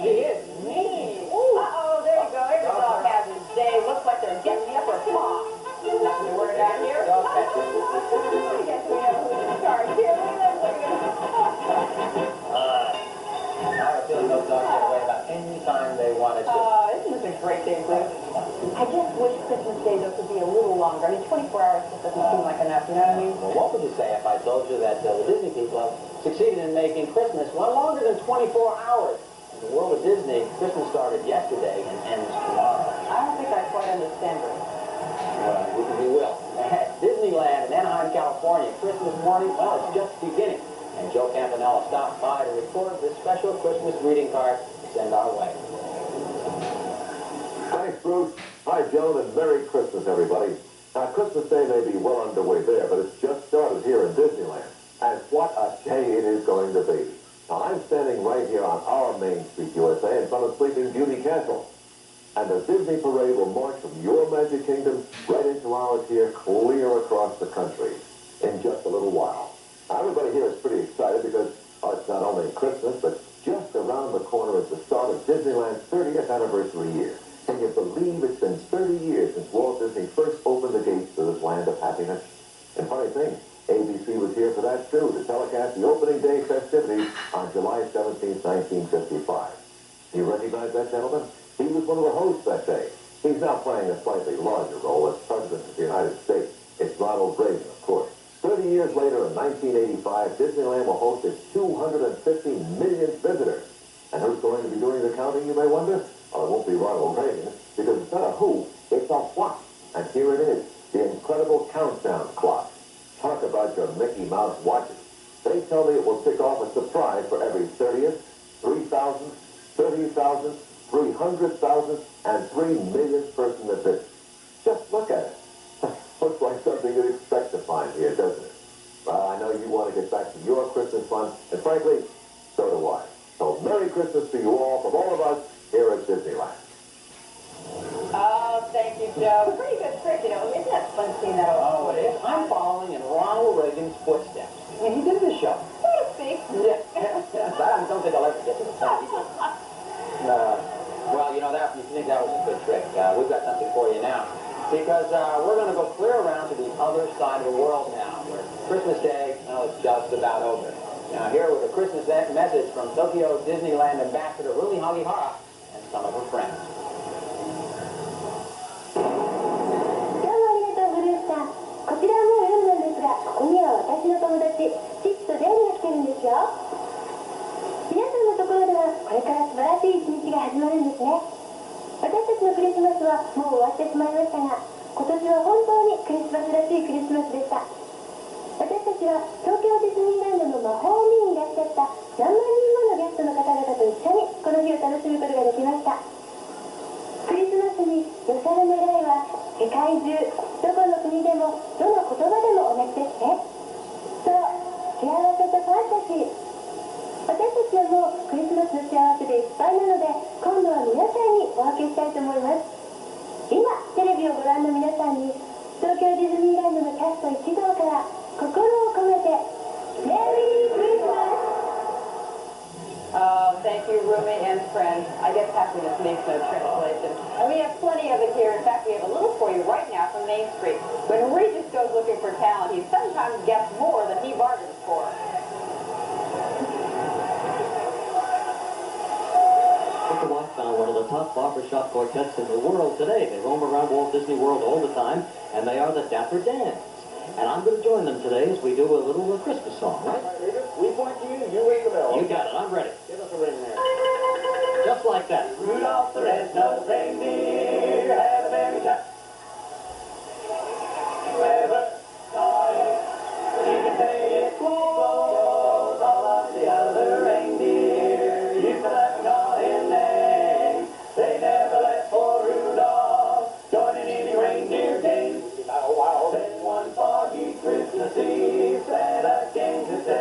He is mean. Uh-oh, there you go. Every dog has his day. Looks like they're getting the upper paw. Nothing to worry about here. I guess we know who's in charge here. Look at them. I say if I told you that the Disney people have succeeded in making Christmas one longer than 24 hours. In the world of Disney, Christmas started yesterday and ends tomorrow. I don't think I quite understand it. Well, you will. At Disneyland in Anaheim, California, Christmas morning, well, it's just beginning. And Joe Campanella stopped by to record this special Christmas greeting card to send our way. Thanks, Bruce. Hi, Joan, and Merry Christmas, everybody. Now, Christmas Day may be well underway there, but it's just started here in Disneyland. And what a day it is going to be. Now, I'm standing right here on our Main Street, USA, in front of Sleeping Beauty Castle. And the Disney Parade will march from your Magic Kingdom right into ours here, clear across the country in just a little while. Now, everybody here is pretty excited because it's not only Christmas, but just around the corner is the start of Disneyland's 30th anniversary year. Can you believe it's been 30 years since Walt Disney first opened the gates to this land of happiness? And funny thing, ABC was here for that too, to telecast the opening day festivities on July 17, 1955. Do you recognize that gentleman? He was one of the hosts that day. He's now playing a slightly larger role as President of the United States. It's Ronald Reagan, of course. 30 years later, in 1985, Disneyland will host its 250 millionth visitor. And who's going to be doing the counting, you may wonder? Well, it won't be Ronald Reagan, because it's not a who, it's a what. And here it is, the incredible countdown clock. Talk about your Mickey Mouse watches. They tell me it will tick off a surprise for every 30th, 3,000, 30,000, 300,000, and 3 millionth person that visits. Just look at it. Looks like something you'd expect to find here, doesn't it? Well, I know you want to get back to your Christmas fun, and frankly, so do I. So Merry Christmas to you all from all of us here at Disneyland. Oh, thank you, Joe. Pretty good trick, you know. Isn't that fun seeing that all? Oh, it is. I'm following in Ronald Reagan's footsteps. I mean, he did this show. So to speak. Yeah, I don't think I'll ever get to the point. Well, you know, you think that was a good trick. We've got something for you now. Because we're going to go clear around to the other side of the world now, where Christmas Day, well, it's just about over. Now, here with a Christmas message from Tokyo Disneyland Ambassador Rumi Hagihara and some of her friends. どうもありがとう、ブルースさん。こちらはもう夜なんですが、ここには私の友達、チップとデールが来てるんですよ。皆さんのところでは、これから素晴らしい一日が始まるんですね。私たちのクリスマスはもう終わってしまいましたが、今年は本当にクリスマスらしいクリスマスでした。私たちは東京ディズニーランドの魔法を見にいらっしゃった何万人ものゲストの方々と一緒にこの日を楽しむことができました。クリスマスに寄せる願いは世界中どこの国でもどの言葉でも同じですね。そう、幸せとファンタジー。私たちはもうクリスマスの幸せでいっぱいなので、今度は皆さんにお分けしたいと思います。今テレビをご覧の皆さんに東京ディズニーランドのキャスト一同から心を込めてメリークリスマス。 Oh, thank you, Rumi and friends. I guess happiness needs no translation. And we have plenty of it here. In fact, we have a little for you right now from Main Street. When Regis goes looking for talent, he sometimes gets more than he bargains for. Mr. Walt found one of the top barbershop quartets in the world today. They roam around Walt Disney World all the time, and they are the Dapper Dans. And I'm going to join them today as we do a little Christmas song, right? We point to you, you ring the bell. You got it, I'm ready. Give us a ring there. Just like that. Rudolph the red-nosed reindeer had a very tough. Clever, naughty, you can say it close. All of the other reindeer used to let me call him names. They never let poor Rudolph join in any reindeer games. Then one foggy Christmas Eve, Santa came to say,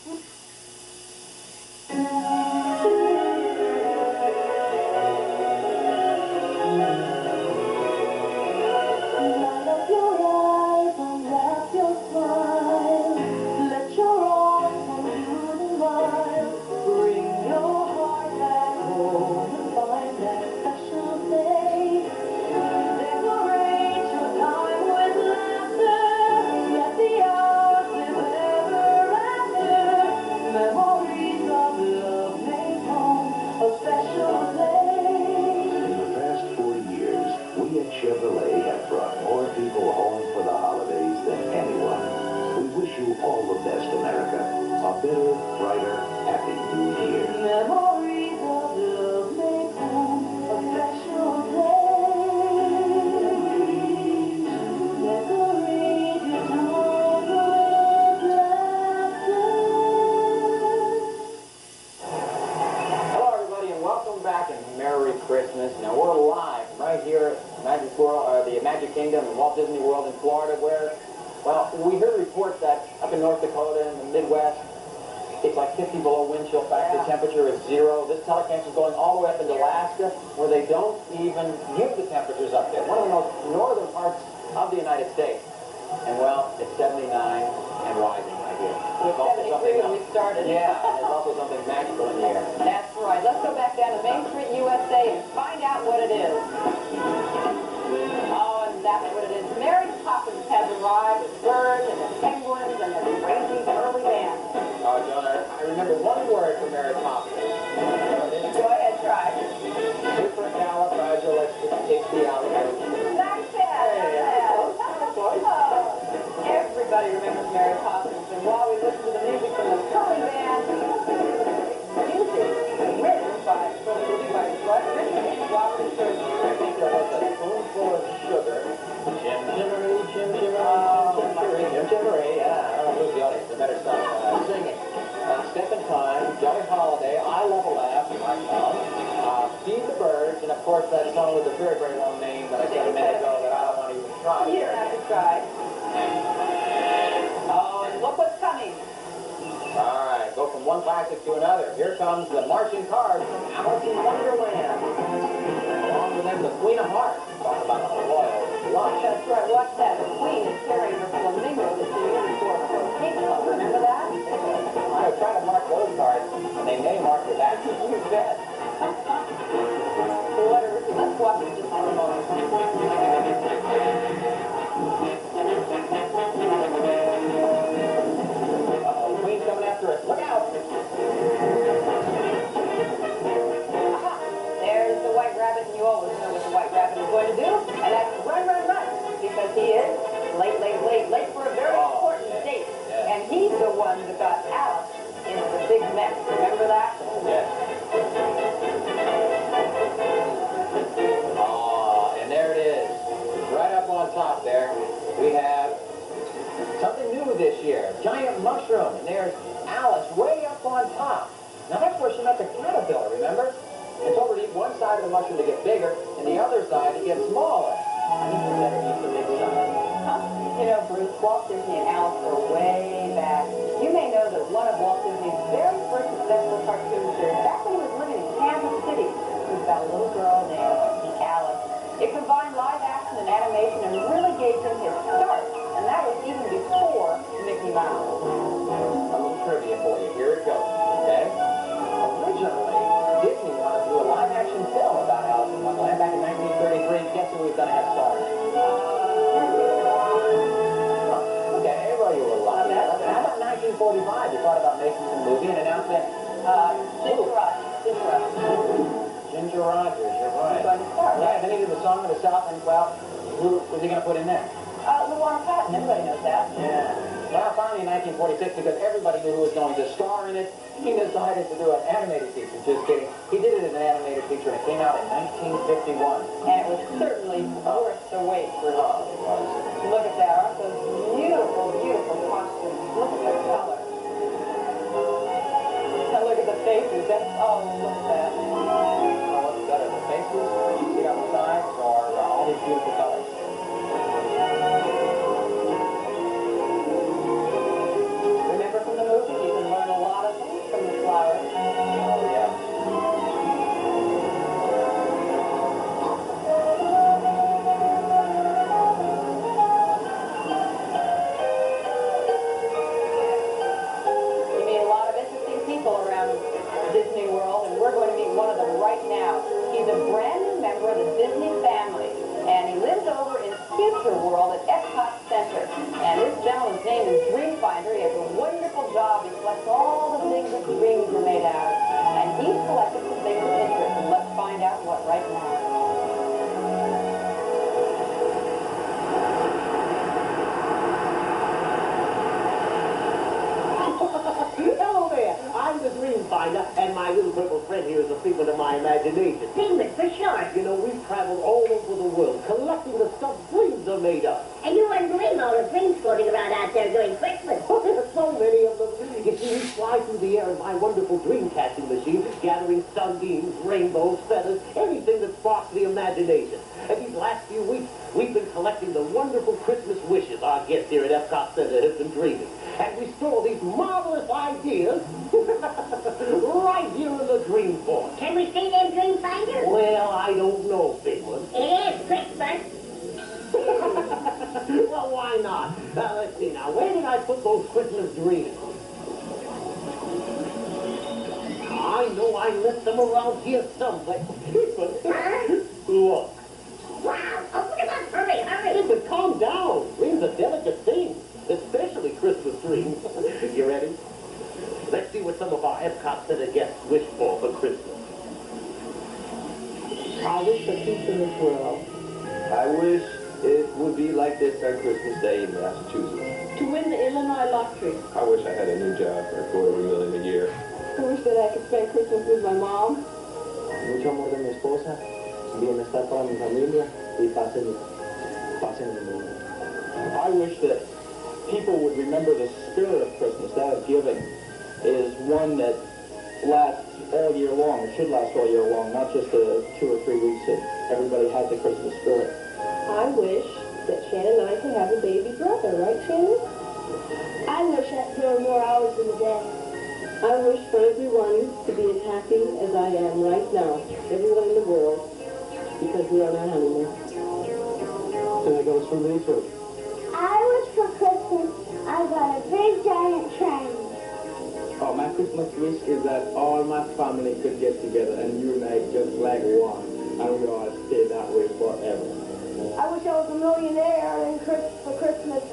Light up your eyes, unwrap your smile. Let your arms hold you the while. Bring your heart back home and find that special day. Decorate your time with laughter. Let the hours live ever after. Memories of love make home a special day. In the past 40 years, we at Chevrolet have brought more people home for the holidays than anyone. We wish you all the best, America. A better, brighter, happy new year. Memories of love make home a special day. Decorate your time with laughter. Hello, everybody, and welcome back and Merry Christmas. Now, we're live right here at Magic World, or the Magic Kingdom in Walt Disney World in Florida, where, well, we hear reports that up in North Dakota and the Midwest, it's like 50 below wind chill factor. Temperature is 0. This telecast is going all the way up into Alaska, where they don't even give the temperatures up there. One of the most northern parts of the United States. And, well, it's 79 and rising right here. It's 73 when we started. Yeah, and there's also something magical in the air. That's right. Let's go back down to Main Street, USA, and find out what it is. Oh, and that's what it is. Mary Poppins has arrived with birds and the penguins and the crazy curly band. Oh, Joan, I remember one word from Mary Poppins. Go ahead, try. Supercalifragilisticexpialidocious. That's it. Everybody remembers Mary Poppins, and while we listen to the music from the curly band, music written by Robert and Church. I think there was a spoonful of sugar. Jim Jimmery, Jim Jimmery, Jim Jimmery, yeah, I don't know who's the audience, they better stop singing. Step in Time, Jolly Holiday, I Love a Laugh, my song, Feed the Birds, and of course that song with a very, very long name that I said a minute ago that I don't want to even try. You don't have to try. Oh, and look what's coming. All right, go from one classic to another. Here comes the marching cars from Alice in Wonderland. Along with them, the Queen of Hearts. Talk about a royal lunch. That's right, watch that. The Queen is carrying her flamingo that she uses for a croquet club. Remember that? I was trying to mark those cards, and they may mark your back. You bet. Whatever. Let's watch it just for a moment. Uh-oh, Queen's coming after us. Look out! Aha! There's the white rabbit, and you always know what the white rabbit is going to do, and that's run, run, run, because he is late, late, late, late for a very important date, and he's the one that got Alice into the big mess. Remember that? Yes. Oh, and there it is. Right up on top there, we have something new this year. Giant mushroom. And there's Alice way up on top. Now that's where she met the caterpillar, remember? It's over to eat one side of the mushroom to get bigger, and the other side to get smaller. I think we better eat the big side. You know, Bruce, Walt Disney and Alice go way back. You may know that one of Walt Disney's very first successful cartoon series, back when he was living in Kansas City, was about a little girl named Alice. It combined live action and animation and really gave him his start, and that was even before Mickey Mouse. A little trivia for you. Here it goes, okay? Originally, Disney wanted to do a live-action film about Alice in Wonderland back in 1933. Guess who was going to have stars? Okay, well, you were lucky. How about 1945? You thought about making some movie and announced that Ginger Rogers. Ginger Rogers, you're right. Going to start, Yeah, then he did the Song of the South, and, well, who was he going to put in there? Luana Patton, everybody knows that. Yeah. Well, finally in 1946, because everybody knew who was going to star in it, he decided to do an animated feature. Just kidding. He did it as an animated feature, and it came out in 1951. And it was certainly worth the wait, Bruce. Look at that. Aren't those beautiful, beautiful costumes? Look at the color. And look at the faces. That's, oh, look at that. What's better, the faces you see on the sides, or all these beautiful colors? Remember from the movie, you can learn a future world at Epcot Center. And this gentleman's name is Dreamfinder. He has a wonderful job. He collects all the things that dreams are made out of. And he's collected some things of interest. And let's find out what right now. Hello there. I'm the Dreamfinder, and my little purple friend here is a figment of my imagination. Figment, for sure. You know, we've traveled all over the world collecting the stuff dreams are made of. And you wouldn't believe all the dreams floating around out there during Christmas. There's so many of them. You see, we fly through the air in my wonderful dream catching machine, gathering sunbeams, rainbows, feathers, anything that sparks the imagination. And these last few weeks, we've been collecting the wonderful Christmas wishes our guest here at Epcot Center has been dreaming. And we store these marvelous ideas right here in the dream force. Can we see them Dreamfinder? Well, I don't know, Figment. It is Christmas. Well, why not? Let's see now. Where did I put those Christmas dreams? I know I left them around here somewhere. Look. Wow, open them up. Hurry, hurry. Listen, calm down. Dreams are delicate things, especially Christmas dreams. You ready? Let's see what some of our Epcot Center guests wish for Christmas. I wish for peace in this world. I wish it would be like this on Christmas Day in Massachusetts. To win the Illinois lottery. I wish I had a new job for $250,000 a year. I wish that I could spend Christmas with my mom. Mucho amor de mi esposa, bienestar para mi familia y paz en el mundo. I wish that people would remember the spirit of Christmas, that of giving, is one that lasts all year long, or should last all year long, not just the 2 or 3 weeks that everybody has the Christmas spirit. I wish that Shannon and I could have a baby brother, right, Shannon? I wish there were more hours in the day. I wish for everyone to be as happy as I am right now, everyone in the world, because we are on our honeymoon. So that goes for me too. I wish for Christmas I got a big giant train. Oh, my Christmas wish is that all my family could get together and unite just like one, and we all stay that way forever. I wish I was a millionaire for Christmas.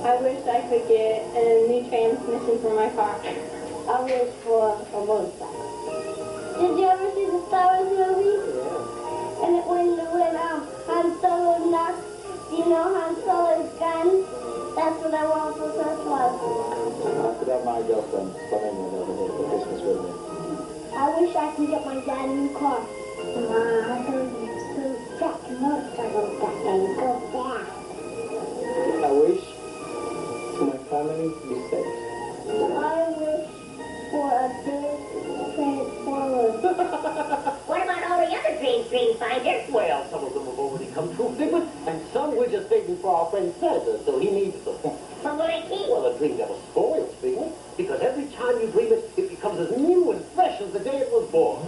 I wish I could get a new transmission for my car. I wish for a motorcycle. Did you ever see the Star Wars movie? Yeah. And when Han Solo knocks, you know Han Solo's gun? That's what I want for Christmas. I could have my girlfriend spending another day for Christmas with me. I wish I could get my dad a new car. So Jack motorcycle that and go fast. I wish for my family to be safe. I wish for a big transformer. What about all the other dreams, Dreamfinder? Well, some of them have already come true, Figment, and some we're just saving for our friend Santa, so he needs them. But will I keep? Well, a dream never spoils, Figment, because every time you dream it, it becomes as new and fresh as the day it was born.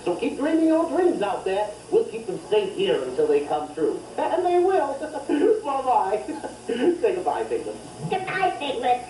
So keep dreaming your dreams out there. We'll keep them safe here until they come true. And they will. Bye-bye. Say goodbye, Figment. Goodbye, Figment.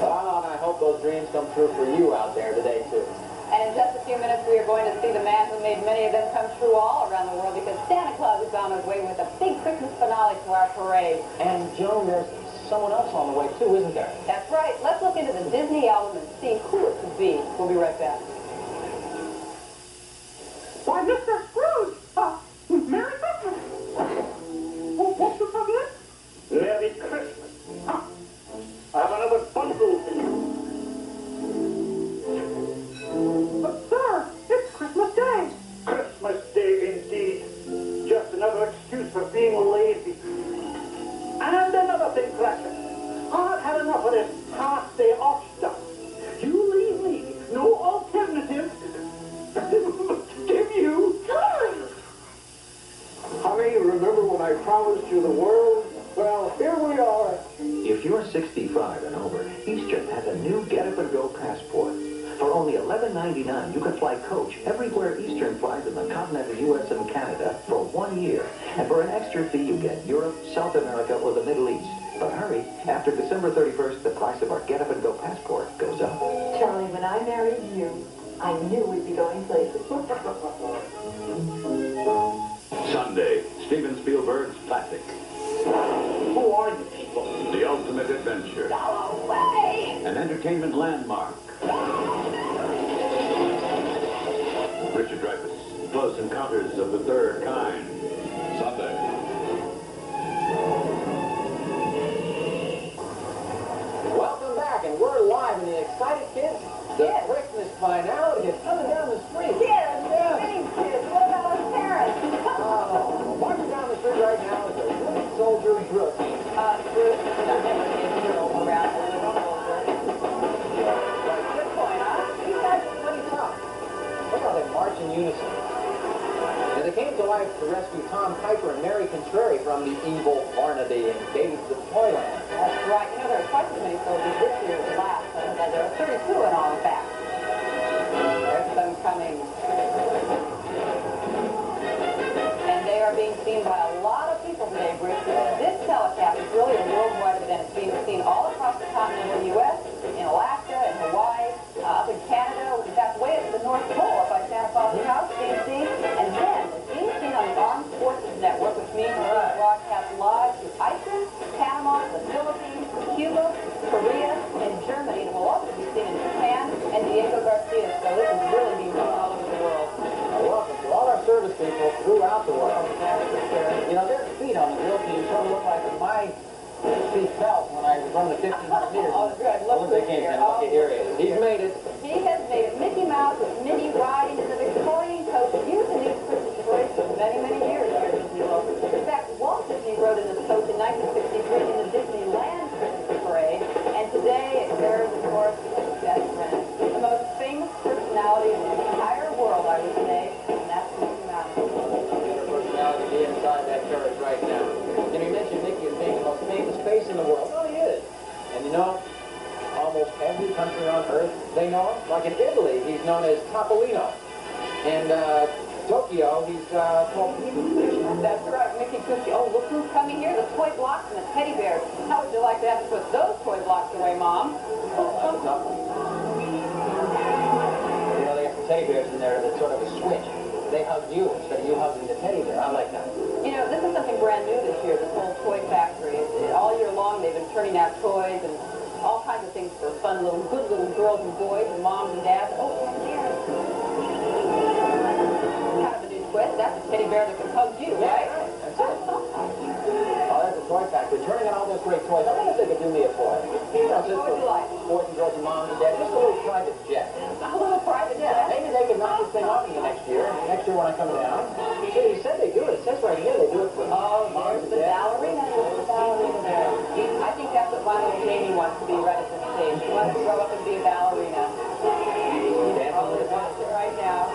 Well, and I hope those dreams come true for you out there today, too. And in just a few minutes, we are going to see the man who made many of them come true all around the world, because Santa Claus is on his way with a big Christmas finale to our parade. And, Joan, there's someone else on the way, too, isn't there? That's right. Let's look into the Disney album and see who it could be. We'll be right back. Why, Mr. Scrooge! Merry Christmas! What's the problem? Merry Christmas. I have another bundle for you. But, sir, it's Christmas Day. Christmas Day, indeed. Just another excuse for being lazy. And another thing, Cratchit. I've had enough of this half-day off stuff. You leave me no alternative to give you toys. Honey, remember when I promised you the world? Well, here we are. If you're 65 and over, Eastern has a new Get Up and Go passport. For only $11.99, you can fly coach everywhere Eastern flies in the continental U.S. and Canada for 1 year. And for an extra fee, you get Europe, South America, or the Middle East. But hurry, after December 31st, the price of our Get Up and Go passport goes up. Charlie, when I married you, I knew we'd be going places. Steven Spielberg's classic. Who are you people? The ultimate adventure. Go away! An entertainment landmark. Richard Dreyfuss, Close Encounters of the Third Kind. Sunday. Welcome back, and we're live in the Excited Kids. The Christmas finality is coming down the street. Kids, many kids. What about us parents? Oh, marching down the street right now is a wooden soldier Brooke. Bruce, not never kids girl around with a soldier. Good point, huh? These guys are pretty tough. Look how they march in unison. And they came to life to rescue Tom Piper and Mary Contrary from the evil Barnaby and David the Toyland. That's right. You know, there are twice as many soldiers this year as last. And there are 32 in all, in fact. There's some coming. And they are being seen by a lot of people today, Bruce. This telecast is really a worldwide event. It's being seen all across the continental U.S., in Alaska, in Hawaii, up in Canada, in fact, way up to the North Pole, up by Santa Claus House, being seen. And then it's being seen on the Armed Forces Network, which means it's being broadcast live to Iceland, Panama, the Philippines, Cuba, Korea, and Germany. And it will also be seen in Japan and Diego Garcia. So this is really being seen all over the world. Welcome to all our service people throughout the world. You know, their feet on the drill team sort of look like my feet felt when I run the 1,500 meters. Oh, good. Look Olympic Games, and look, here he is. He's made it. He has made it. Mickey Mouse with Minnie riding in the Victorian coach used in these Christmas parades for many, many years here at Disney World. In fact, Walt Disney rode in this coach in 1963 in the Disneyland Christmas parade. And today it carries, of course, his best friend, the most famous personality in the entire world, I would say, and that's Mickey Mouse. Personality be inside that carriage right now. And you mentioned Mickey as being the most famous face in the world. Oh, he is. And you know, almost every country on earth, they know him. Like in Italy, he's known as Topolino. In Tokyo, he's called Mickey. That's right, Mickey Cookie. Oh, look who's coming here, the toy blocks and the teddy bears. How would you like to have to put those toy blocks away, Mom? That's tough. You know, they got some teddy bears in there that's sort of a switch. They hug you instead of you hugging the teddy bear. I like that. You know, this is something brand new this year, this whole toy factory. All year long, they've been turning out toys and all kinds of things for fun, good little girls and boys and moms and dads. Oh, yeah. Kind of a new twist. That's a teddy bear that can hug you, right? That's it. Oh, that's a toy factory. Turning out all those great toys. I wonder if they could do me a toy. You know, just What would you like? boys and girls and moms and dads. Just a little private jet. A little private jet. Maybe they could knock this thing off in the next year. Next year when I come down. See, he said they do it. It says right here they do it for Oh, moms there's and the dads. ballerina. There's the ballerina there. I think that's what my little Jamie wants to be right at this stage. She wants to grow up and be a ballerina. Oh, we're watching right now.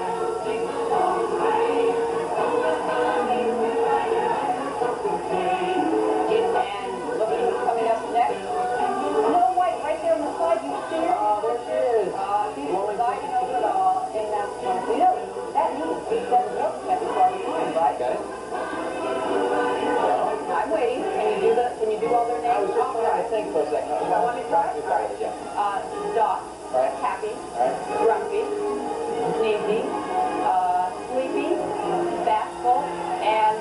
And look at who's coming up next. Snow White right there on the side. You see her? Oh, there she is. She's gliding over it all. And that's wonderful. You know, that means 7 notes at the far behind, right? Got it? I'm waiting. Can you do all their names? I was just trying to think for a second. You want me to try? You got it, yeah. Dot, Right. happy, Right. grumpy, sneezy, sleepy, bashful, and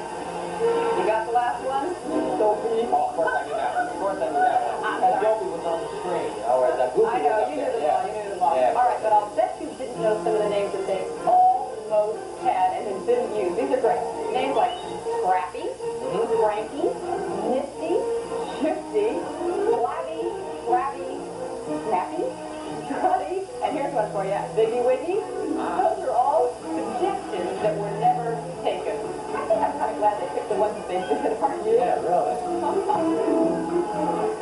you got the last one? Dopey. Oh, of course I knew that one. Of course I knew that one. Because Dopey was on the screen. Oh, whereas that Goofy I was know, up you knew there. them Yeah. all, you knew them all. Yeah. All right, but I'll bet you didn't know some of the names that they almost had and then didn't use. These are great. Names like Scrappy, Frankie, Nifty, Shifty, Flabby, Flabby, Snappy, Strutty, and here's one for you, Biggie Wiggy. Those are all suggestions that were never taken. I think I'm kind of glad they picked the ones that they did, aren't you? Yeah, really.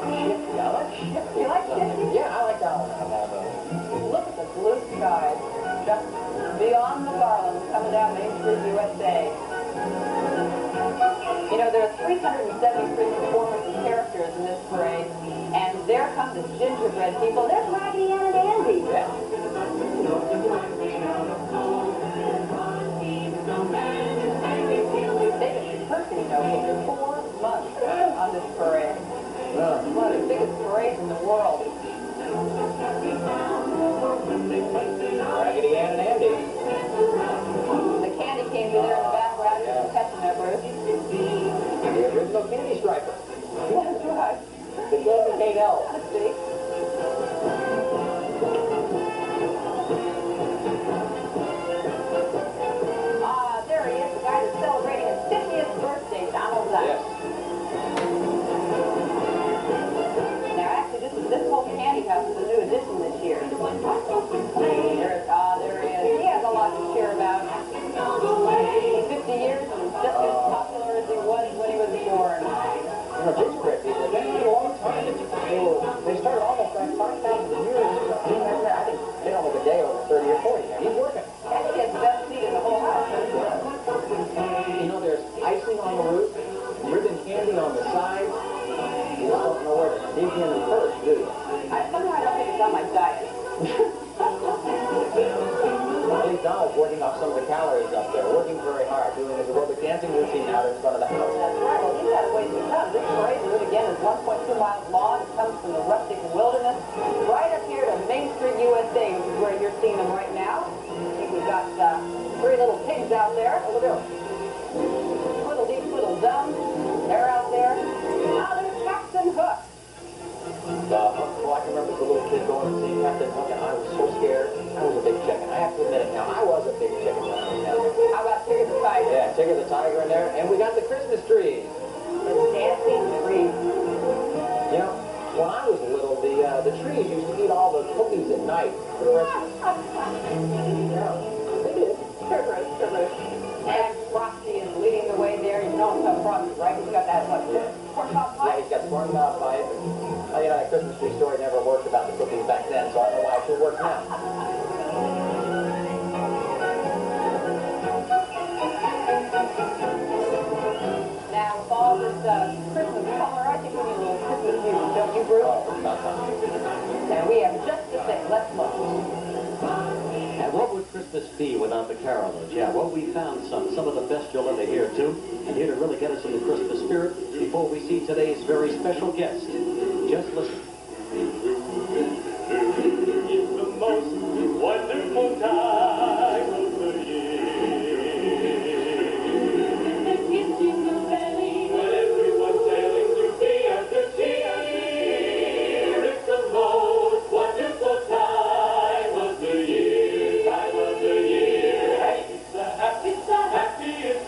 Shifty. I like Shifty. You like Shifty? Yeah, I like that one. Look at the blue skies, just beyond the garlands coming down Main Street, USA. You know, there are 373 performers and characters in this parade, and there come the gingerbread people. There's Raggedy Ann and Andy. Yeah. They've been rehearsing, you know, for 4 months on this parade. Really? One of the biggest parades in the world. Raggedy Ann and Andy. The candy canes are there in the background. You're catching that, Bruce. to speak. There he is, the guy that's celebrating his 50th birthday, Donald Duck. Yes. Now, actually, this whole candy house is a new addition this year. There he is. He has a lot to cheer about. 50 years and he's just as popular as he was when he was born. You know, gingerbread people, they've been here a long time. They started almost like 5,000 years ago. I think they don't have a day over 30 or 40 now. He's working. And he has the best seat in the whole house. You know, there's icing on the roof, ribbon candy on the sides. You just don't know where to begin first, do you? Somehow I don't think it's on my diet. I think Donald's working off some of the calories up there, working very hard, doing his aerobic dancing routine out in front of the house. That's right. Well, he's got a ways to come. This parade route, again, is 1.2 miles long. It comes from the rustic wilderness right up here to Main Street, USA, which is where you're seeing them right now. I think we've got 3 little pigs out there. Over there. Twiddle-dee, twiddle-dum. They're out there. Ah, there's Captain Hook. Well, I can remember as a little kid going to see Captain Hook, and I was so scared. I was a big chicken. I have to admit it now. I was a big chicken when I was young. How about Tigger the Tiger? Yeah, Tigger the Tiger in there, and we got the Christmas trees. The dancing trees. You know, when I was little, the trees used to eat all the cookies at night for Christmas. Yeah, they did. Sure. And Frosty is leading the way there. You know it's Frosty, right? He's got that, what, corn cob Yeah, pipe? he's got corn cob pipe. And, you know, that Christmas tree story never worked about the cookies back then, so I don't know why it should work now. Now, with all this Christmas color, I think we need a little Christmas music, don't you, Bruce? Oh, about time. And we have just the thing. Let's look. And what would Christmas be without the carolers? Yeah, well, we found some of the best you'll ever hear, too. And here to really get us in the Christmas spirit, before we see today's very special guest. Just listen. It's the most wonderful time of the year. When everyone's telling you be of good cheer. It's the most wonderful time of the year. Time of the year. Hey, it's the happiest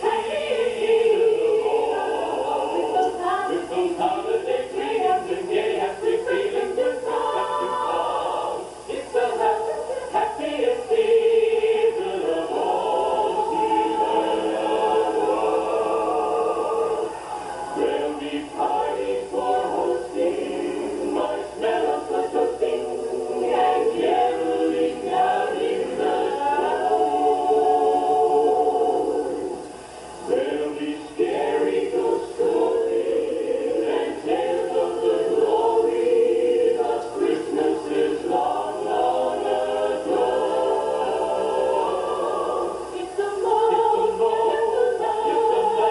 season of all. With those holiday greetings and gay happy feelings and songs. It's the happiest season of all. There'll be parties for hosting, marshmallows for toasting, and caroling out in the snow. There'll be scary ghost stories and tales of the glories of Christmases long, long ago. It's the most wonderful time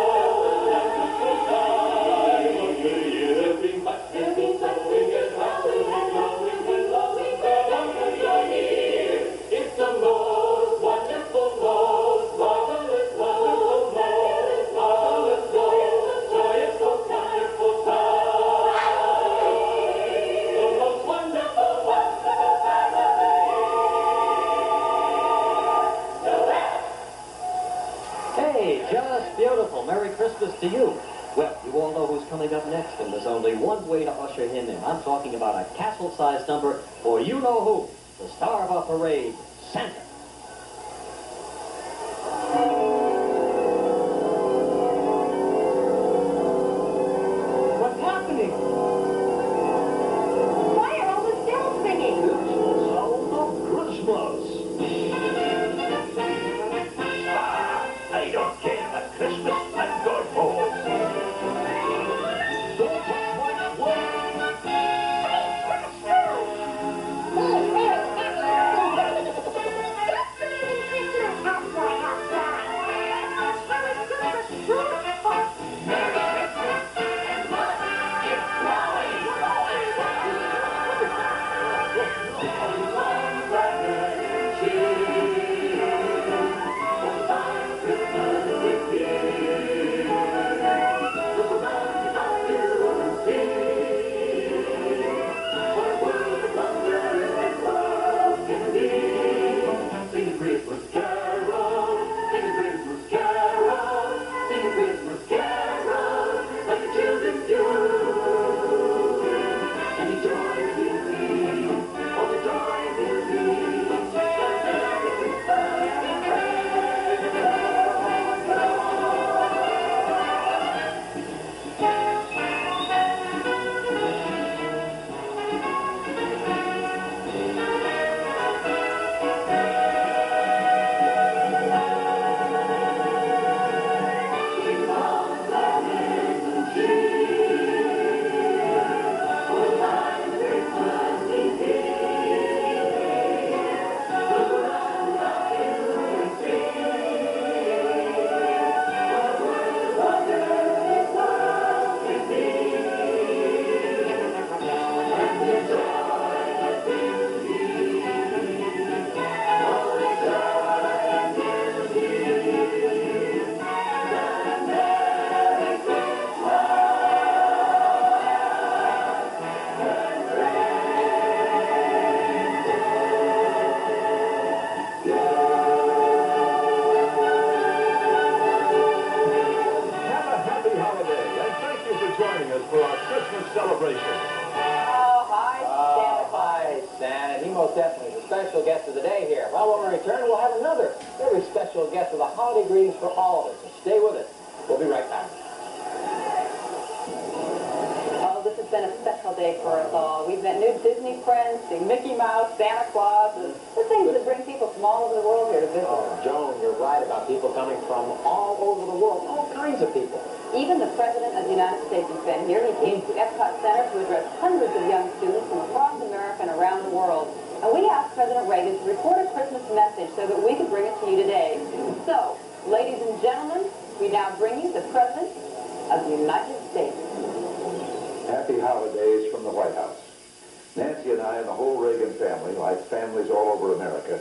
of the year. There'll be much dancing, laughing, and howling, and blowing, and blowing, and you're here. It's the most wonderful, most marvelous, wonderful, most marvelous, joyous, most wonderful time. The most wonderful, wonderful time of the year. Hey, just beautiful. Merry Christmas to you. Well, you all know who's coming up next, and there's only one way to usher him in. I'm talking about a castle-sized number for you-know-who, the star of our parade, Santa. What's happening? Why are all the bells singing? Sound of Christmas. I don't care about Christmas. I'm going home. Don't touch my work. special guest of the day here. Well, when we return, we'll have another very special guest with the holiday greetings for all of us. So stay with us. We'll be right back. Oh, this has been a special day for us all. We've met new Disney friends, seen Mickey Mouse, Santa Claus, and the things that bring people from all over the world here to visit. Oh, Joan, you're right about people coming from all over the world, all kinds of people. Even the President of the United States has been here. He came to Epcot Center to address hundreds of young students from across America and around the world. And we asked President Reagan to record a Christmas message so that we could bring it to you today. So, ladies and gentlemen, we now bring you the President of the United States. Happy holidays from the White House. Nancy and I and the whole Reagan family, like families all over America,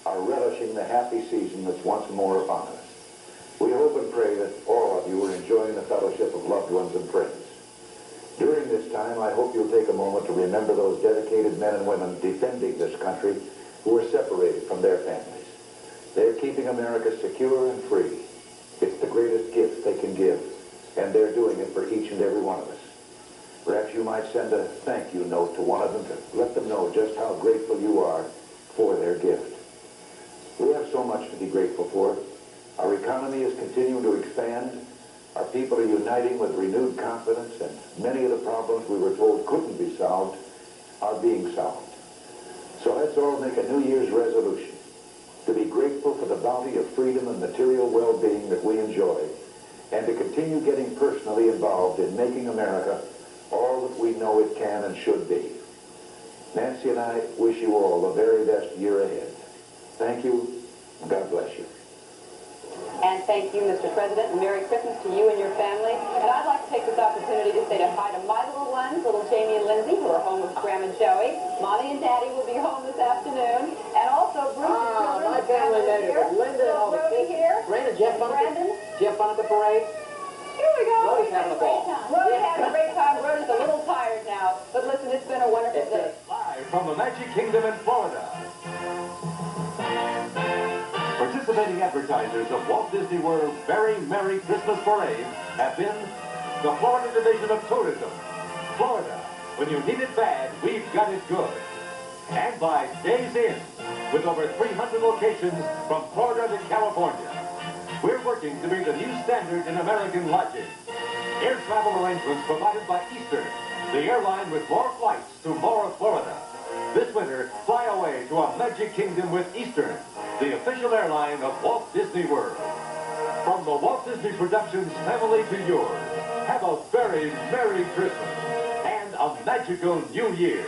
are relishing the happy season that's once more upon us. We hope and pray that all of you are enjoying the fellowship of loved ones and friends. During this time, I hope you'll take a moment to remember those dedicated men and women defending this country who are separated from their families. They're keeping America secure and free. It's the greatest gift they can give, and they're doing it for each and every one of us. Perhaps you might send a thank you note to one of them to let them know just how grateful you are for their gift. We have so much to be grateful for. Our economy is continuing to expand. Our people are uniting with renewed confidence, and many of the problems we were told couldn't be solved are being solved. So let's all make a New Year's resolution to be grateful for the bounty of freedom and material well-being that we enjoy, and to continue getting personally involved in making America all that we know it can and should be. Nancy and I wish you all the very best year ahead. Thank you, and God bless you. And thank you, Mr. President, and Merry Christmas to you and your family. And I'd like to take this opportunity to say hi to my little ones, little Jamie and Lindsay, who are home with Grandma Joey. Mommy and Daddy will be home this afternoon. And also Bruce and children. My family made it with Linda and all the kids. Here. Brandon, Jeff fun at the parade? Here we go. Brody's having a ball. Brody had a great time. Brody's a little tired now. But listen, it's been a wonderful day. Live from the Magic Kingdom in Florida. Participating advertisers of Walt Disney World's Very Merry Christmas Parade have been the Florida Division of Tourism. Florida, when you need it bad, we've got it good. And by Days Inn, with over 300 locations from Florida to California. We're working to be the new standard in American lodging. Air travel arrangements provided by Eastern, the airline with more flights to more of Florida. This winter, fly away to a Magic Kingdom with Eastern, the official airline of Walt Disney World. From the Walt Disney Productions family to yours, have a very Merry Christmas and a magical New Year.